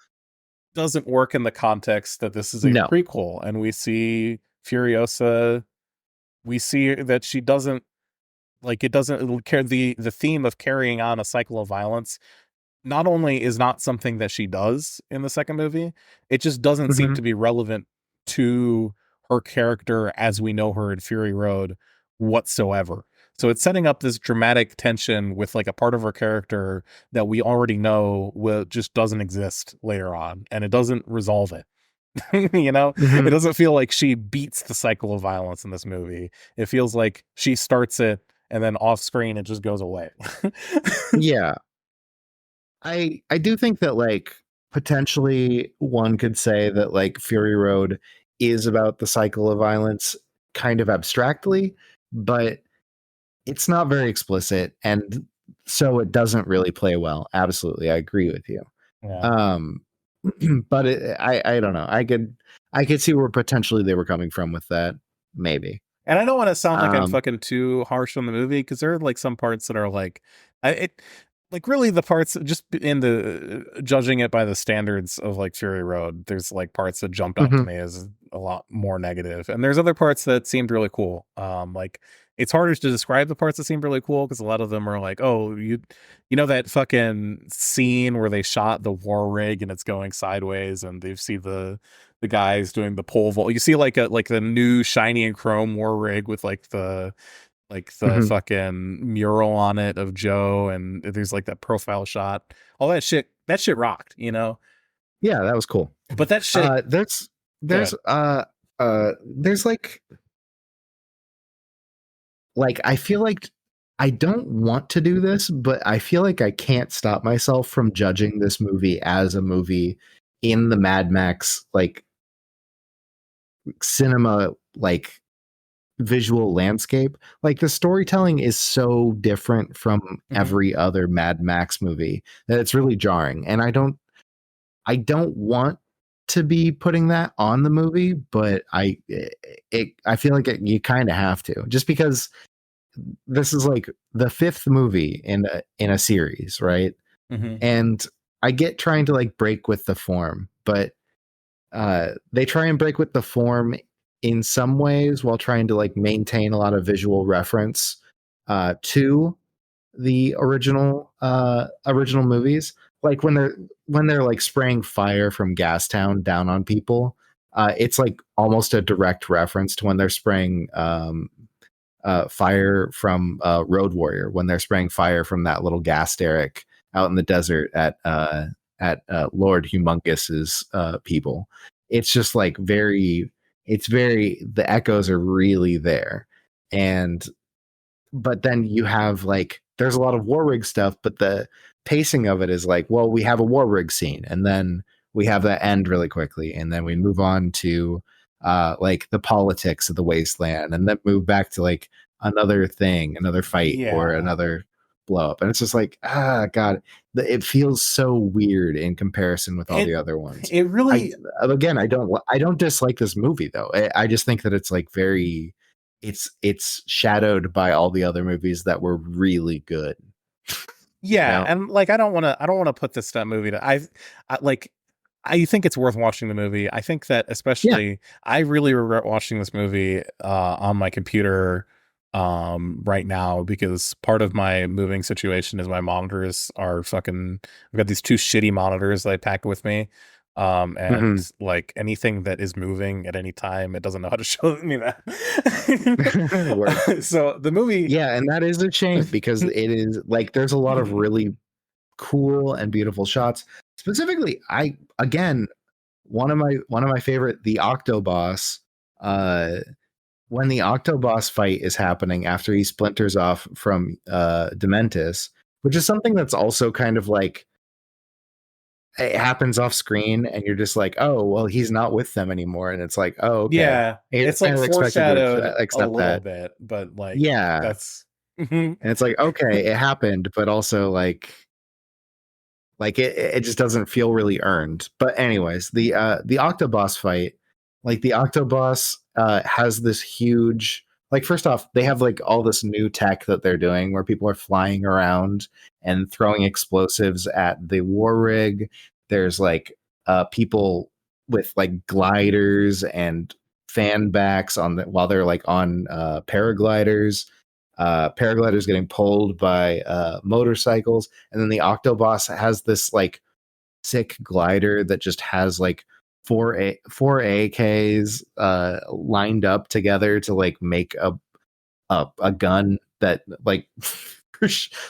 doesn't work in the context that this is a No. prequel and we see Furiosa, we see that she doesn't like it doesn't care the theme of carrying on a cycle of violence not only is not something that she does in the second movie, it just doesn't seem Mhm. to be relevant to her character as we know her in Fury Road whatsoever. So it's setting up this dramatic tension with like a part of her character that we already know will just doesn't exist later on, and it doesn't resolve it. You know, it Mhm. doesn't feel like she beats the cycle of violence in this movie. It feels like she starts it and then off screen it just goes away. Yeah. I do think that like potentially one could say that like Fury Road is about the cycle of violence kind of abstractly, but it's not very explicit and so it doesn't really play well. Absolutely. I agree with you. Yeah. Um but I don't know. I could see where potentially they were coming from with that maybe. And I don't want to sound like I'm Um fucking too harsh on the movie because there are like some parts that are like, it like really the parts just in the judging it by the standards of like Fury Road. There's like parts that jumped out to mhm, me as a lot more negative, and there's other parts that seemed really cool. Like it's harder to describe the parts that seemed really cool because a lot of them are like, oh, you know that fucking scene where they shot the war rig and it's going sideways, and they see the guys doing the pole vault. You see like the new shiny and chrome war rig with like the mhm. fucking mural on it of Joe, and there's like that profile shot. All that shit rocked, you know. Yeah, that was cool. But that shit, There's go ahead. there's like I feel like I don't want to do this, but I feel like I can't stop myself from judging this movie as a movie in the Mad Max like cinema like visual landscape. Like the storytelling is so different from Mhm. every other Mad Max movie that it's really jarring. And I don't want to be putting that on the movie, but I feel like you kind of have to, just because this is like the fifth movie in a series, right? Mhm. And I get trying to like break with the form, but they try and break with the form in some ways while trying to like maintain a lot of visual reference to the original movies. Like when they're like spraying fire from Gastown down on people, it's like almost a direct reference to when they're spraying fire from Road Warrior, when they're spraying fire from that little gas derrick out in the desert at Lord Humongous's people. It's just like it's very, the echoes are really there. And but then you have like there's a lot of war rig stuff, but the pacing of it is like, well, we have a war rig scene, and then we have that end really quickly, and then we move on to like the politics of the wasteland, and then move back to like another thing, another fight, or Yeah. another blow up, and it's just like, god, it feels so weird in comparison with all the It other ones. it I really again, I don't dislike this movie though. I just think that it's like very it's shadowed by all the other movies that were really good. You yeah, know? and like I don't want to put this that movie to I like I think it's worth watching the movie. I think that Yeah. especially I really regret watching this movie on my computer right now because part of my moving situation is my monitors are fucking I've got these two shitty monitors that I packed with me. And Mhm. like anything that is moving at any time, it doesn't know how to show me that. Word. So the movie Yeah, and that is a shame because it is like there's a lot of really cool and beautiful shots. Specifically, I again one of my favorite, the Octoboss, uh when the Octoboss fight is happening after he splinters off from Dementis, which is something that's also kind of like it happens off screen, and you're just like, oh, well, he's not with them anymore, and it's like, oh, okay. Yeah, It's it's like kind of expected foreshadowed to a accept little that. bit, but like Yeah, that's Mhm. and it's like, okay, it happened, but also like it just doesn't feel really earned. But anyways, the Octoboss fight, like the Octoboss has this huge, like, first off, they have like all this new tech that they're doing where people are flying around and throwing explosives at the war rig. There's like people with like gliders and fan backs on the while they're like on paragliders. Paragliders getting pulled by motorcycles, and then the Octoboss has this like sick glider that just has like four AKs lined up together to like make a gun that like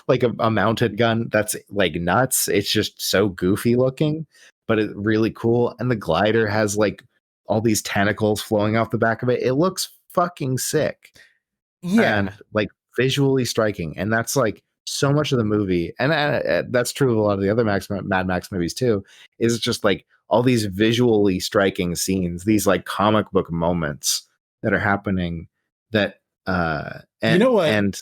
like a mounted gun that's like nuts. It's just so goofy looking, but it's really cool. And the glider has like all these tentacles flowing off the back of it. It looks fucking sick and Yeah. like visually striking. And that's like so much of the movie. And that's true of a lot of the other Mad Max movies too, is just like all these visually striking scenes, these like comic book moments that are happening that, You know what? and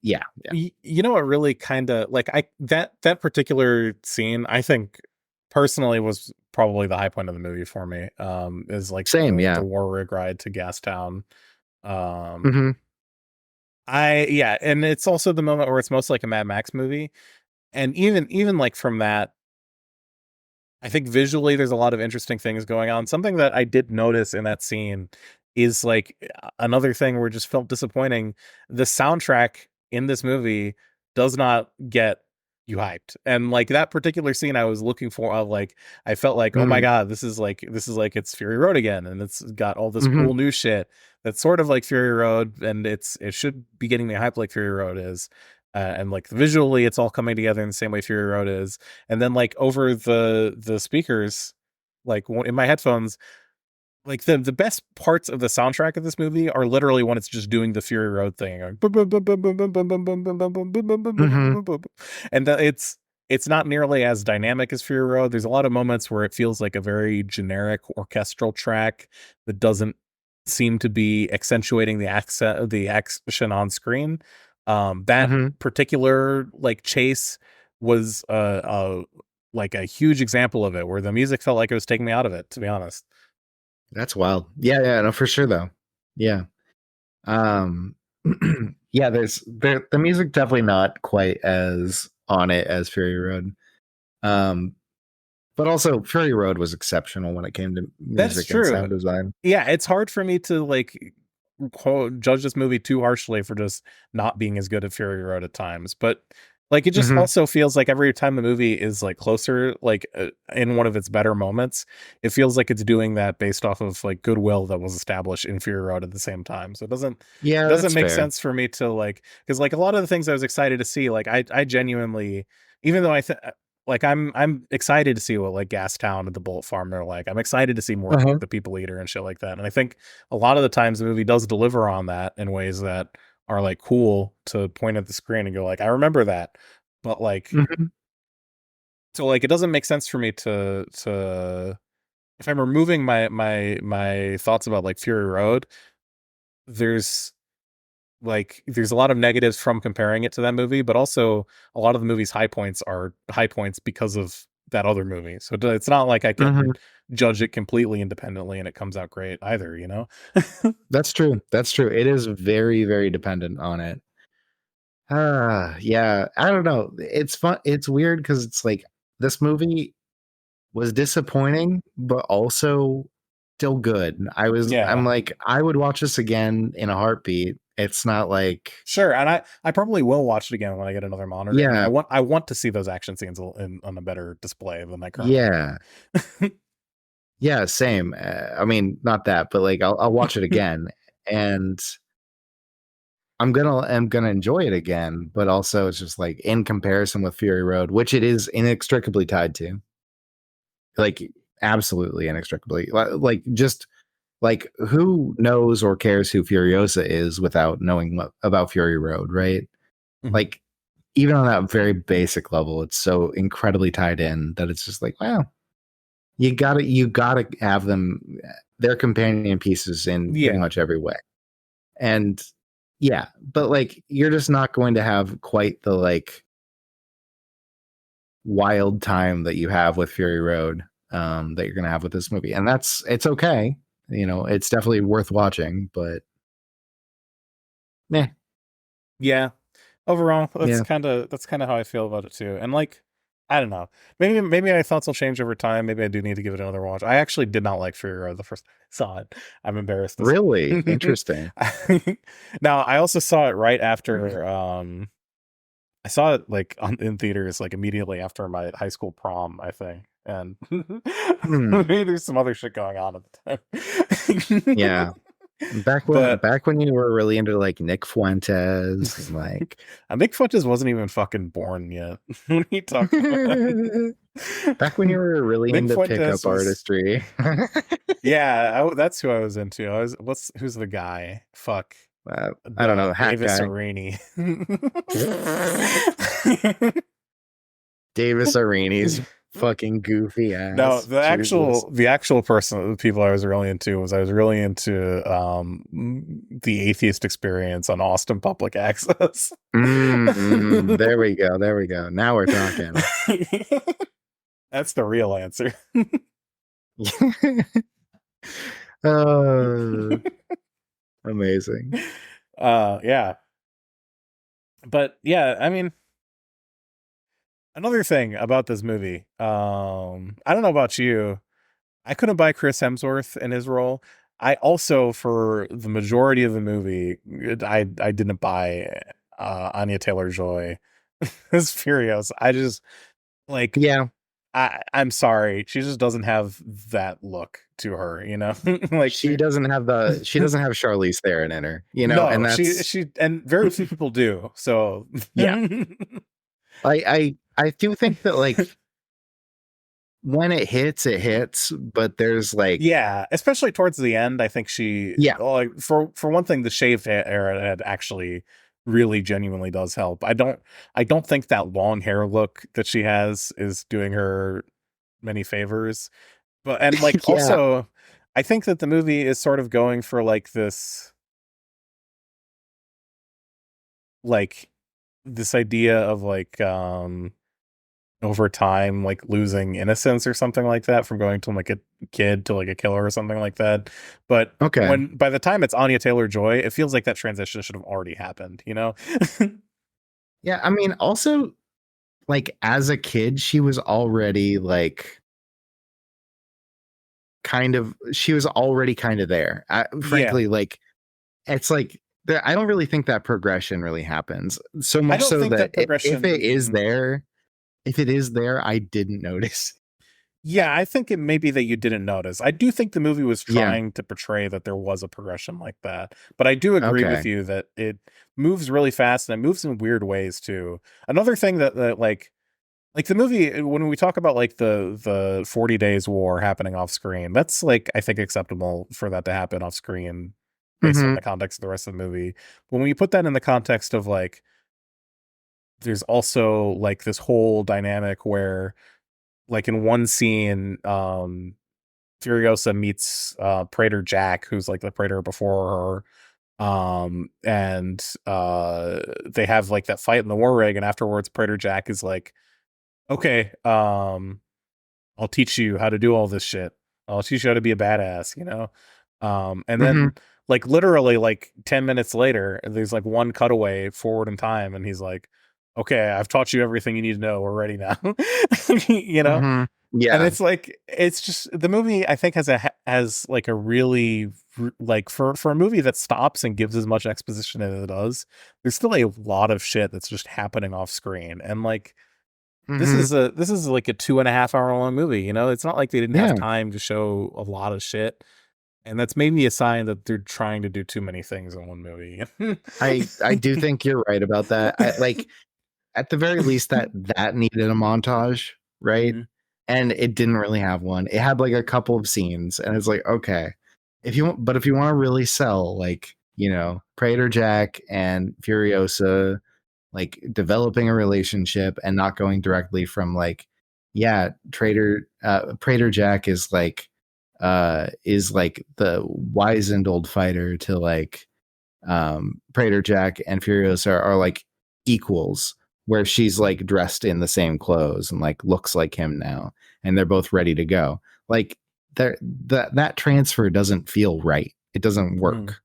yeah, yeah. You know what really kind of like that particular scene, I think personally was probably the high point of the movie for me. Is like Same, the yeah. war rig ride to Gastown. Um, Hmm. yeah, and it's also the moment where it's most like a Mad Max movie, and even like from that, I think visually there's a lot of interesting things going on. Something that I did notice in that scene is like another thing where it just felt disappointing. The soundtrack in this movie does not get you hyped. And like that particular scene I was looking for like I felt like, oh my Hmm. God, this is like it's Fury Road again. And it's got all this Hmm. cool new shit that's sort of like Fury Road, and it should be getting me hyped like Fury Road is. And like visually it's all coming together in the same way Fury Road is, and then like over the speakers, like in my headphones, like the best parts of the soundtrack of this movie are literally when it's just doing the Fury Road thing, Hmm. and it's not nearly as dynamic as Fury Road. There's a lot of moments where it feels like a very generic orchestral track that doesn't seem to be accentuating the accent of the action on screen. That Hmm. particular like chase was like a huge example of it, where the music felt like it was taking me out of it, to be honest. That's wild. Yeah, yeah, no, for sure though. Yeah. Um yeah, the music definitely not quite as on it as Fury Road. Um but also Fury Road was exceptional when it came to That's music and true. sound design. Yeah, it's hard for me to like judge this movie too harshly for just not being as good as Fury Road at times, but like it just Hmm. also feels like every time the movie is like closer, like in one of its better moments, it feels like it's doing that based off of like goodwill that was established in Fury Road at the same time. So it Yeah, doesn't that's make fair. sense for me to like, because like a lot of the things I was excited to see, like I genuinely, even though like I'm excited to see what like Gastown and the Bullet Farm are like. I'm excited to see more of Uh-huh. like, the People Eater and shit like that. And I think a lot of the times the movie does deliver on that in ways that are like cool to point at the screen and go like, I remember that. But like, Hmm. so like it doesn't make sense for me to if I'm removing my thoughts about like Fury Road, there's there's a lot of negatives from comparing it to that movie, but also a lot of the movie's high points are high points because of that other movie. So it's not like I can Hmm. judge it completely independently and it comes out great either, you know? That's true. That's true. It is very, very dependent on it. Yeah. I don't know. It's fun. It's weird because it's like this movie was disappointing, but also still good. I'm Yeah. like, I would watch this again in a heartbeat. It's not like, Sure, and I probably will watch it again when I get another monitor. And yeah, I want to see those action scenes on a better display than I currently yeah, do. yeah, same. I mean, not that, but like, I'll watch it again, and I'm gonna enjoy it again. But also, it's just like in comparison with Fury Road, which it is inextricably tied to, like absolutely inextricably, like just like who knows or cares who Furiosa is without knowing about Fury Road, right? Mhm. Like even on that very basic level, it's so incredibly tied in that it's just like, wow, you gotta have them, their companion pieces in pretty Yeah. much every way. And yeah, but like you're just not going to have quite the like wild time that you have with Fury Road, that you're gonna have with this movie. And it's okay. It's definitely worth watching, but meh. Yeah. Overall, Yeah. that's kind of how I feel about it too. And like, I don't know. Maybe my thoughts will change over time. Maybe I do need to give it another watch. I actually did not like Fury Road the first time I saw it. I'm embarrassed to Really say. interesting. Now, I also saw it right after I saw it like in theaters like immediately after my high school prom, I think. And maybe there's some other shit going on at the time. Yeah. Back But when you were really into like Nick Fuentes and like Nick Fuentes wasn't even fucking born yet. What are you talking about? back when you were really Nick into Fuentes pickup was, artistry. yeah, that's who I was into. Who's the guy? Fuck. I don't know, hat Davis guy. Arini. Davis Arini's fucking goofy ass. No, Jesus. the actual person, the people I was really into the Atheist Experience on Austin Public Access. There we go. Now we're talking. That's the real answer. Amazing. Yeah. But yeah, I mean, another thing about this movie, I don't know about you, I couldn't buy Chris Hemsworth in his role. I also, for the majority of the movie, I didn't buy Anya Taylor-Joy as Furiosa. I just like, Yeah. I'm sorry, she just doesn't have that look to her, like she doesn't have Charlize Theron in her, no, and that's she and very few people do. So yeah. I do think that like when it hits, but there's like yeah, especially towards the end, I think like for one thing, the shaved era actually really genuinely does help. I don't think that long hair look that she has is doing her many favors. But and like yeah. Also, I think that the movie is sort of going for like this idea of like over time like losing innocence or something like that, from going from like a kid to like a killer or something like that. But okay, by the time it's Anya Taylor-Joy, it feels like that transition should have already happened, Yeah, I mean, also like as a kid she was already like she was already kind of there. Frankly, like it's like I don't really think that progression really happens, so much so that if it is there, I didn't notice. Yeah, I think it may be that you didn't notice. I do think the movie was trying to portray that there was a progression like that. But I do agree with you that it moves really fast and it moves in weird ways too. Another thing that like the movie, when we talk about like the 40 Days War happening off screen, that's like, I think, acceptable for that to happen off screen based on the context of the rest of the movie. But when you put that in the context of like, there's also like this whole dynamic where like in one scene, Furiosa meets Praetor Jack, who's like the Praetor before her. And they have like that fight in the war rig, and afterwards Praetor Jack is like, okay, I'll teach you how to do all this shit. I'll teach you how to be a badass, and then like literally like 10 minutes later, there's like one cutaway forward in time, and he's like, okay, I've taught you everything you need to know. We're ready now. Yeah. And it's like, it's just, the movie I think has like a really like for a movie that stops and gives as much exposition as it does, there's still a lot of shit that's just happening off screen. And like, this is like a 2.5 hour long movie, it's not like they didn't have time to show a lot of shit. And that's maybe a sign that they're trying to do too many things in one movie. I do think you're right about that. Like at the very least that needed a montage, right? Mm-hmm. And it didn't really have one. It had like a couple of scenes, and it's like, okay, if you want to really sell, like, Praetor Jack and Furiosa like developing a relationship and not going directly from like, yeah, Praetor Jack is like the wizened old fighter to like Praetor Jack and Furiosa are like equals, where she's like dressed in the same clothes and like looks like him now, and they're both ready to go. Like that transfer doesn't feel right. It doesn't work.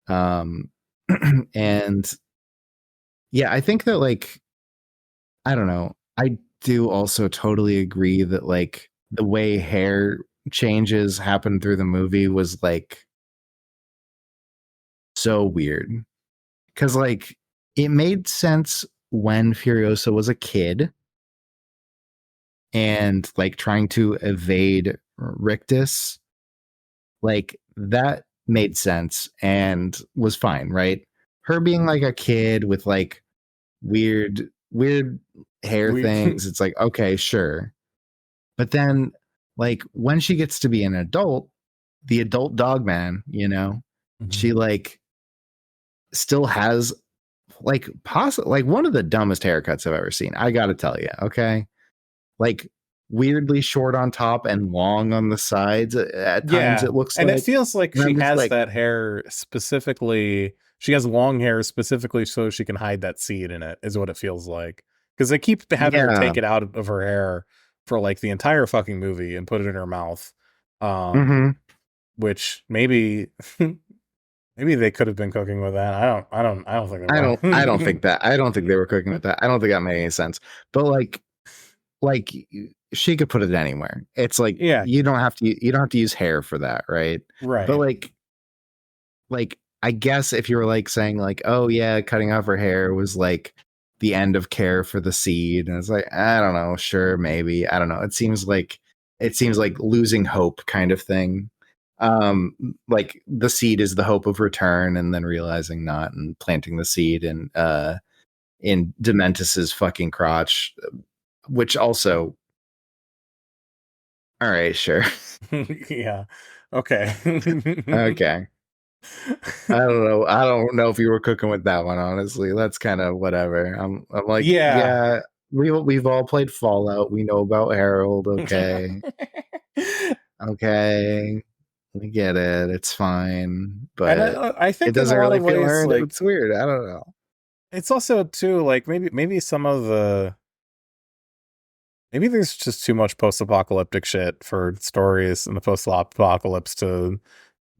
And yeah, I think that like, I don't know. I do also totally agree that like the way hair changes happen through the movie was like so weird. Cause like it made sense when Furiosa was a kid and like trying to evade Rictus. Like that made sense and was fine, right? Her being like a kid with like weird hair things, it's like, okay, sure. But then like when she gets to be an adult, the adult dog man, you know, she like still has like possibly like one of the dumbest haircuts I've ever seen. I gotta tell you, okay? Like weirdly short on top and long on the sides at times, it looks and like. it feels like And she I'm just has like, that hair specifically. She has long hair specifically so she can hide that seed in it, is what it feels like. Because they keep having her yeah. take it out of her hair for like the entire fucking movie and put it in her mouth. Which maybe maybe they could have been cooking with that. I don't think they were. I don't think that. I don't think they were cooking with that. I don't think that made any sense. But like she could put it anywhere. It's like, Yeah. you don't have to use hair for that, right? Right. But like I guess if you were like saying like, oh yeah, cutting off her hair was like the end of care for the seed, and it's like, I don't know, sure, maybe, I don't know. It seems like losing hope kind of thing. Like the seed is the hope of return, and then realizing not, and planting the seed in Dementus's fucking crotch, which also, all right, sure. Yeah. Okay. Okay. I don't know if you were cooking with that one, honestly. That's kind of whatever. I'm like, yeah, we've all played Fallout. We know about Harold, okay. Okay. We get it. It's fine. But And I it think in a doesn't lot really of feel ways, earned. like, It's weird. I don't know. it's also too like maybe some of the maybe there's just too much post-apocalyptic shit for stories in the post-apocalypse to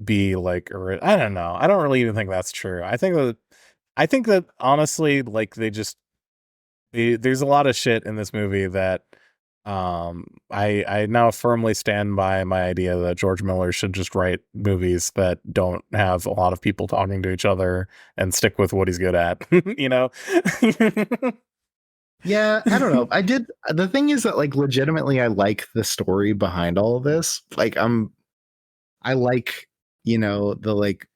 be like, or I don't know. I don't really even think that's true. I think that honestly, like there's a lot of shit in this movie that I now firmly stand by my idea that George Miller should just write movies that don't have a lot of people talking to each other and stick with what he's good at. You know. Yeah, I don't know. The thing is that like legitimately I like the story behind all of this. Like I like, you know, the like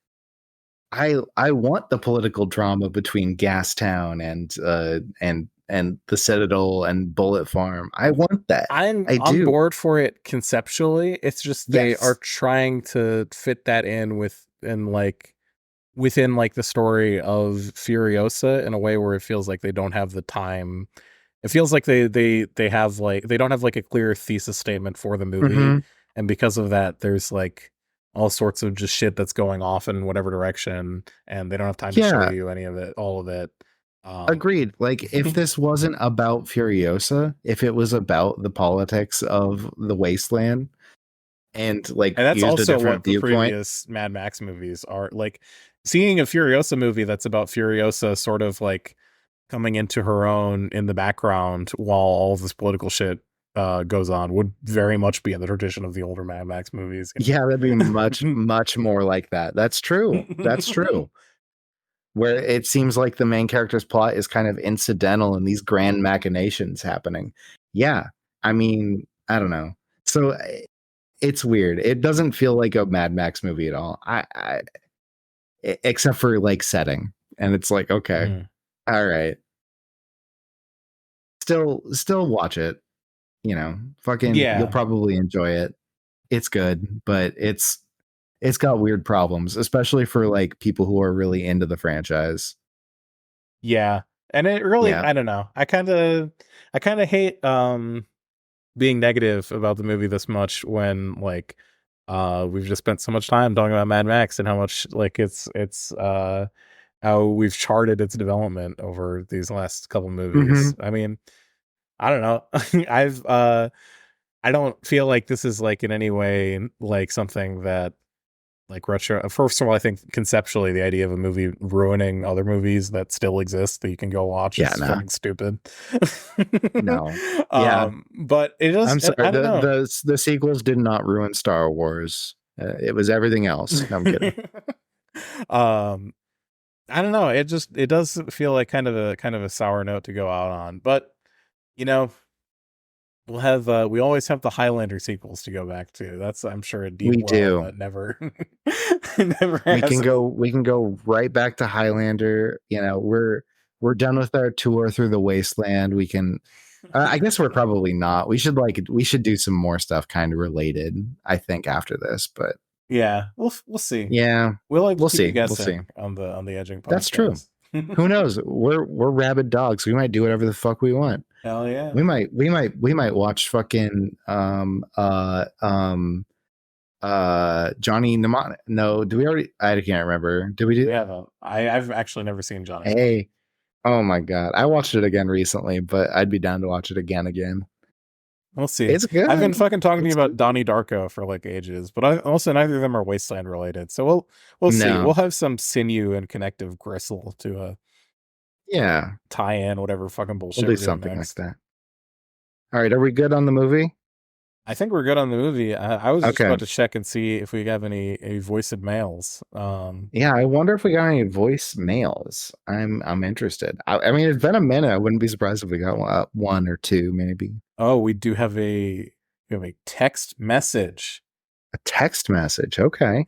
I want the political drama between Gastown and the Citadel and Bullet Farm. I want that. I'm I on do. board for it conceptually. It's just they Yes. are trying to fit that in within like the story of Furiosa in a way where it feels like they don't have the time. It feels like they have like they don't have like a clear thesis statement for the movie, and because of that, there's like all sorts of just shit that's going off in whatever direction, and they don't have time to show you any of it, all of it. Agreed. Like if this wasn't about Furiosa, if it was about the politics of the wasteland and like And that's used a also different what the viewpoint. previous Mad Max movies are like. Seeing a Furiosa movie that's about Furiosa sort of like coming into her own in the background while all this political shit goes on would very much be in the tradition of the older Mad Max movies. Yeah, that'd be much more like that. That's true. That's true. Where it seems like the main character's plot is kind of incidental in these grand machinations happening. Yeah. I mean, I don't know. So it's weird. It doesn't feel like a Mad Max movie at all. Except for like setting. And it's like, okay. All right. Still watch it. You know, fucking you'll probably enjoy it. It's good, but it's got weird problems, especially for like people who are really into the franchise. Yeah. And it really, Yeah. I don't know. I kind of hate being negative about the movie this much when like we've just spent so much time talking about Mad Max and how much like it's how we've charted its development over these last couple movies. I mean, I don't know. I don't feel like this is like in any way like something that like retro. First of all, I think conceptually the idea of a movie ruining other movies that still exist that you can go watch Yeah, is no. fucking stupid. No. Yeah. But it I'm does. sorry. I don't know. The sequels did not ruin Star Wars. It was everything else. No, I'm kidding. um, I don't know. It does feel like kind of a sour note to go out on. But you know, we always have the Highlander sequels to go back to. That's I'm sure a deep We well do. that never never We has. can go right back to Highlander. You know, we're done with our tour through the wasteland. We can I guess we're probably not. We should do some more stuff kind of related, I think, after this, but Yeah, we'll see. yeah, We'll like to we'll keep you see. We'll see. guessing on the Edging That's true. podcast. Who knows? We're rabid dogs. We might do whatever the fuck we want. Hell yeah. We might watch fucking Johnny Mnemonic. No, do we already? I can't remember. Did we do? We haven't. I've actually never seen Johnny. Hey, oh my god, I watched it again recently, but I'd be down to watch it again. We'll see. It's good. I've been fucking talking to you It's about good. Donnie Darko for like ages, but I also neither of them are Wasteland related. So we'll see. No. We'll have some sinew and connective gristle to Yeah, tie in whatever fucking bullshit we'll we're do doing something next. like that. All right, are we good on the movie? I think we're good on the movie. I was just Okay. about to check and see if we have any voiced mails. Yeah, I wonder if we got any voicemails. I'm interested. I mean, it's been a minute. I wouldn't be surprised if we got one or two, maybe. Oh, we do have a text message. A text message. Okay.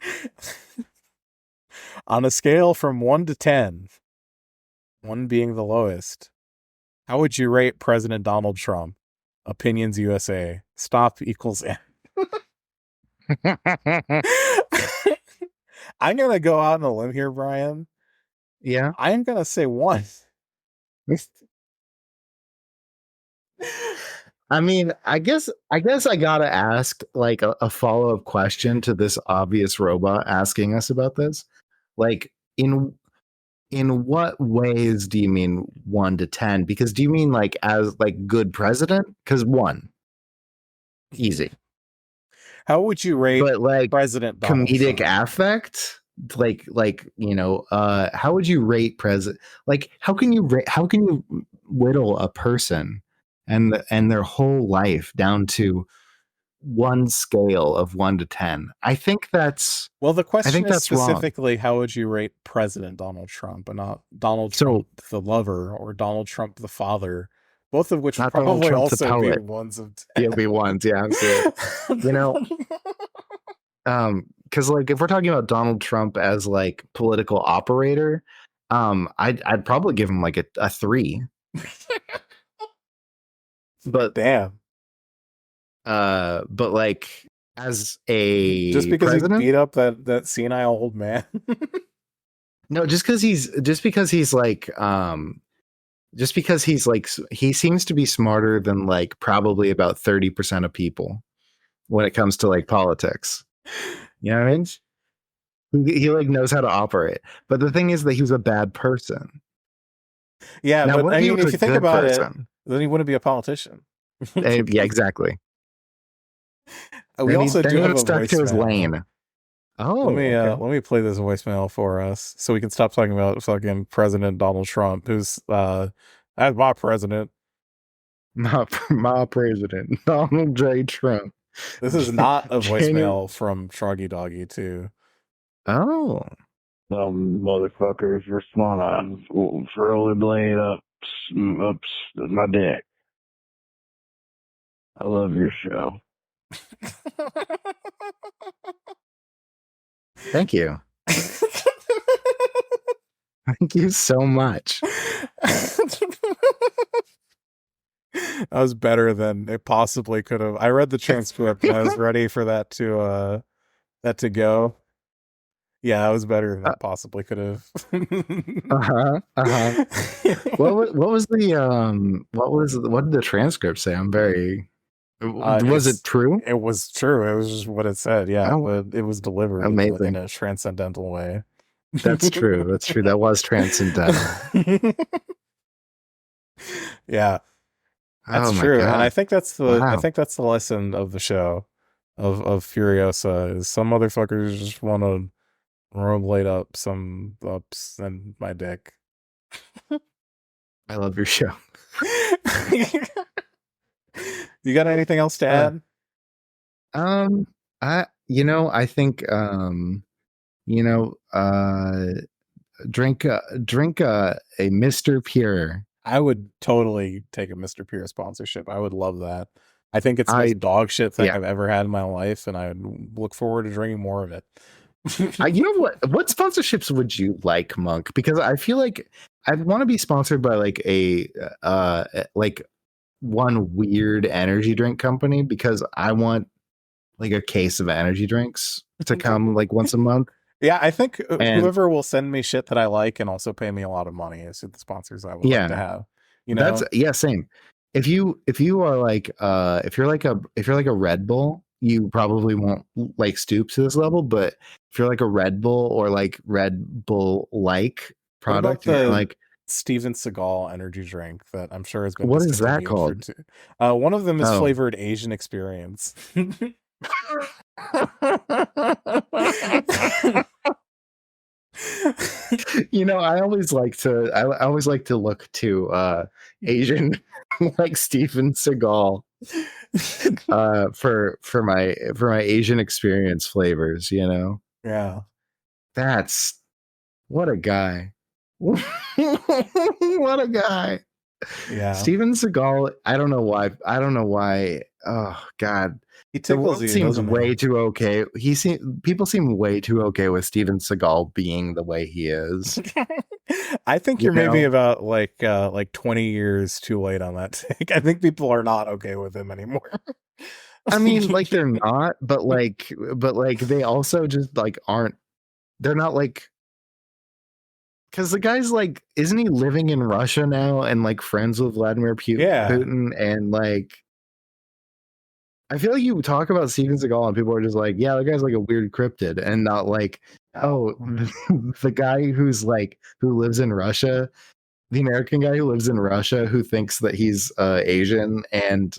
On a scale from 1 to 10, 1 being the lowest, how would you rate President Donald Trump? Opinions USA. Stop equals N. I'm going to go out on a limb here, Brian. Yeah. I'm going to say 1. I mean, I guess I gotta ask like a follow-up question to this obvious robot asking us about this. Like, in what ways do you mean 1 to 10? Because do you mean like as like good president? Because 1, easy. How would you rate But like President Donald comedic Trump? affect, like how would you rate president? Like how can you whittle a person and their whole life down to one scale of 1 to 10? I think that's Well, the question is that's wrong. specifically how would you rate President Donald Trump, and not Donald So- Trump the lover or Donald Trump the father, both of which would Not Donald probably Trump the also be poet. ones of 10. It'll be ones, yeah, absolutely. You know, because like if we're talking about Donald Trump as like political operator, I'd probably give him like a 3. But Damn. but like as a Just because president, he beat up that senile old man. no, just because he's like he seems to be smarter than like probably about 30% of people when it comes to like politics. You know what I mean? He like knows how to operate. But the thing is that he was a bad person. Yeah, Now, but what I if he mean, was if a you think good about person? it, then he wouldn't be a politician. Yeah, exactly. We Then also he do would have a stuck to his voicemail. lane. Oh, Let me play this voicemail for us so we can stop talking about fucking President Donald Trump, who's as my president. my president, Donald J. Trump. This is not a January- voicemail from Troggy Doggy too. Oh, Motherfuckers respond on Rolly Blade up my dick. I love your show. thank you. Thank you so much. That was better than it possibly could have. I read the transcript and I was ready for that to go. Yeah, it was better than it possibly could have. What did the transcript say? I'm very. Was it It's true? it was true. It was just what it said. Yeah, Oh, but it was delivered in amazing. a transcendental way. That's true. That's true. That was transcendental. Yeah, that's Oh my true. And I god! think that's Wow. the lesson of the show of Furiosa is some motherfuckers just want to rollerblade up some ups and my dick. I love your show. You got anything else to add? I think you know, drink a Mr. Pure. I would totally take a Mr. Pure sponsorship. I would love that. I think it's the I most dog shit thing yeah. I've ever had in my life, and I would look forward to drinking more of it. You know what sponsorships would you like, Monk? Because I feel like I'd want to be sponsored by like one weird energy drink company because I want like a case of energy drinks to come like once a month. Yeah, I think And whoever will send me shit that I like and also pay me a lot of money is the sponsors I would like to have. You know, same. If you are like if you're like a Red Bull, you probably won't like stoop to this level, but if you're like a Red Bull or like Red Bull like what about product, you're the like, Steven Seagal energy drink that I'm sure has been what is that discontinued called? one of them is Oh. flavored Asian experience. I always like to look to Asian like Steven Seagal for my Asian experience flavors, Yeah. That's what a guy. What a guy. Yeah. Steven Seagal, I don't know why. Oh god. He The tickles world you, seems doesn't he? way too okay. People seem way too okay with Steven Seagal being the way he is. I think you're maybe about like 20 years too late on that take. I think people are not okay with him anymore. I mean, like they're not, but like they also just like aren't. They're not like, because the guy's like, isn't he living in Russia now and like friends with Vladimir Putin and like. I feel like you talk about Steven Seagal and people are just like, yeah, the guy's like a weird cryptid, and not like, oh, the guy who lives in Russia, the American guy who lives in Russia who thinks that he's Asian and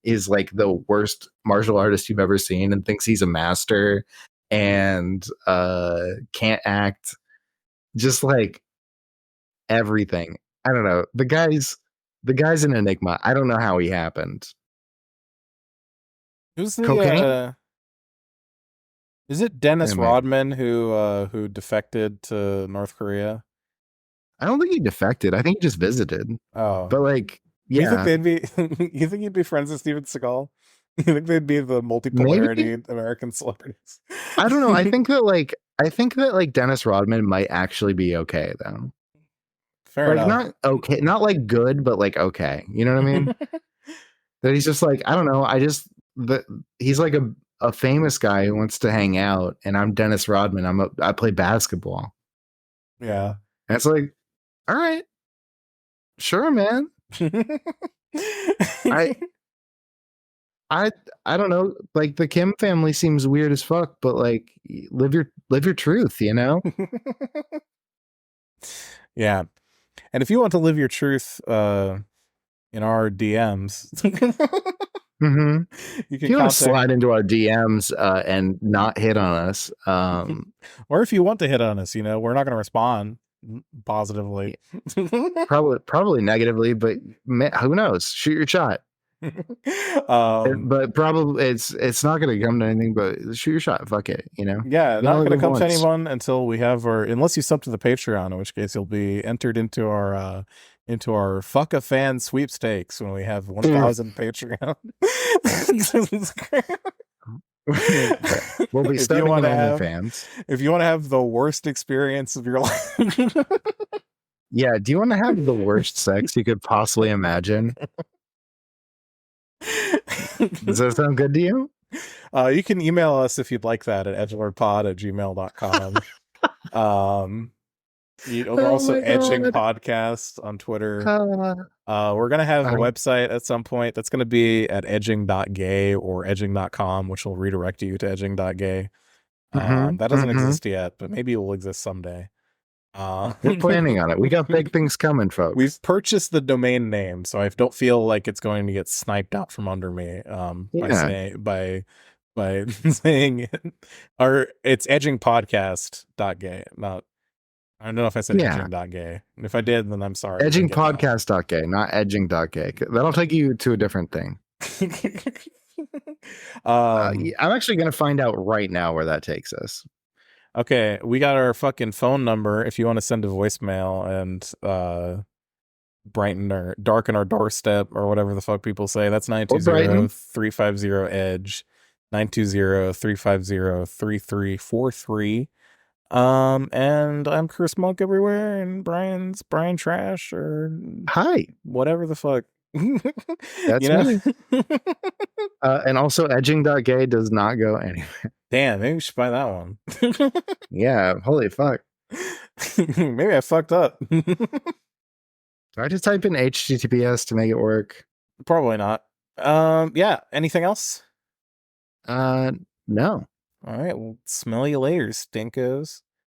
is like the worst martial artist you've ever seen and thinks he's a master and can't act, just like everything. I don't know. The guy's an enigma. I don't know how he happened. Who's the Cocaine? is it Dennis Yeah, Rodman who defected to North Korea? I don't think he defected. I think he just visited. Oh. But like, yeah. You think he'd be friends with Steven Seagal? You think they'd be the multipolarity American celebrities? I don't know. I think that like Dennis Rodman might actually be okay though. Fair enough. Not okay, not like good, but like okay. You know what I mean? That he's just like, I don't know. He's like a famous guy who wants to hang out, and I'm Dennis Rodman. I play basketball. Yeah. And it's like, all right, sure, man. I don't know. Like the Kim family seems weird as fuck, but like live your truth, Yeah. And if you want to live your truth in our DMs, mm-hmm. you can want to slide into our DMs and not hit on us. Or if you want to hit on us, we're not going to respond positively. Probably negatively, but who knows? Shoot your shot. But probably it's not going to come to anything, but shoot your shot. Fuck it, Yeah, not going to come to anyone until we have unless you sub to the Patreon, in which case you'll be entered into our fuck a fan sweepstakes when we have 1,000 Patreon. We'll be starting on OnlyFans. If you want to have the worst experience of your life. Yeah, do you want to have the worst sex you could possibly imagine? Does that sound good to you? You can email us if you'd like that at edgelordpod@gmail.com. We're also Edging Podcast on Twitter. We're going to have a website at some point that's going to be at edging.gay or edging.com, which will redirect you to edging.gay. That doesn't exist yet, but maybe it will exist someday. We're planning on it. We got big things coming, folks. We've purchased the domain name, so I don't feel like it's going to get sniped out from under me by saying it. Or it's edgingpodcast.gay. Not, I don't know if I said edging.gay. And if I did, then I'm sorry. Edgingpodcast.gay, not edging.gay. That'll take you to a different thing. I'm actually going to find out right now where that takes us. Okay, we got our fucking phone number if you want to send a voicemail and brighten or darken our doorstep or whatever the fuck people say. That's 920-350-EDGE, 920-350-3343. And I'm Chris Monk everywhere, and Brian Trash, or hi, whatever the fuck. That's me. And also edging.gay does not go anywhere. Damn, maybe we should buy that one. Yeah, holy fuck. Maybe I fucked up. Do I just type in HTTPS to make it work? Probably not. Yeah, anything else? No. All right, well, smell you later, stinkos.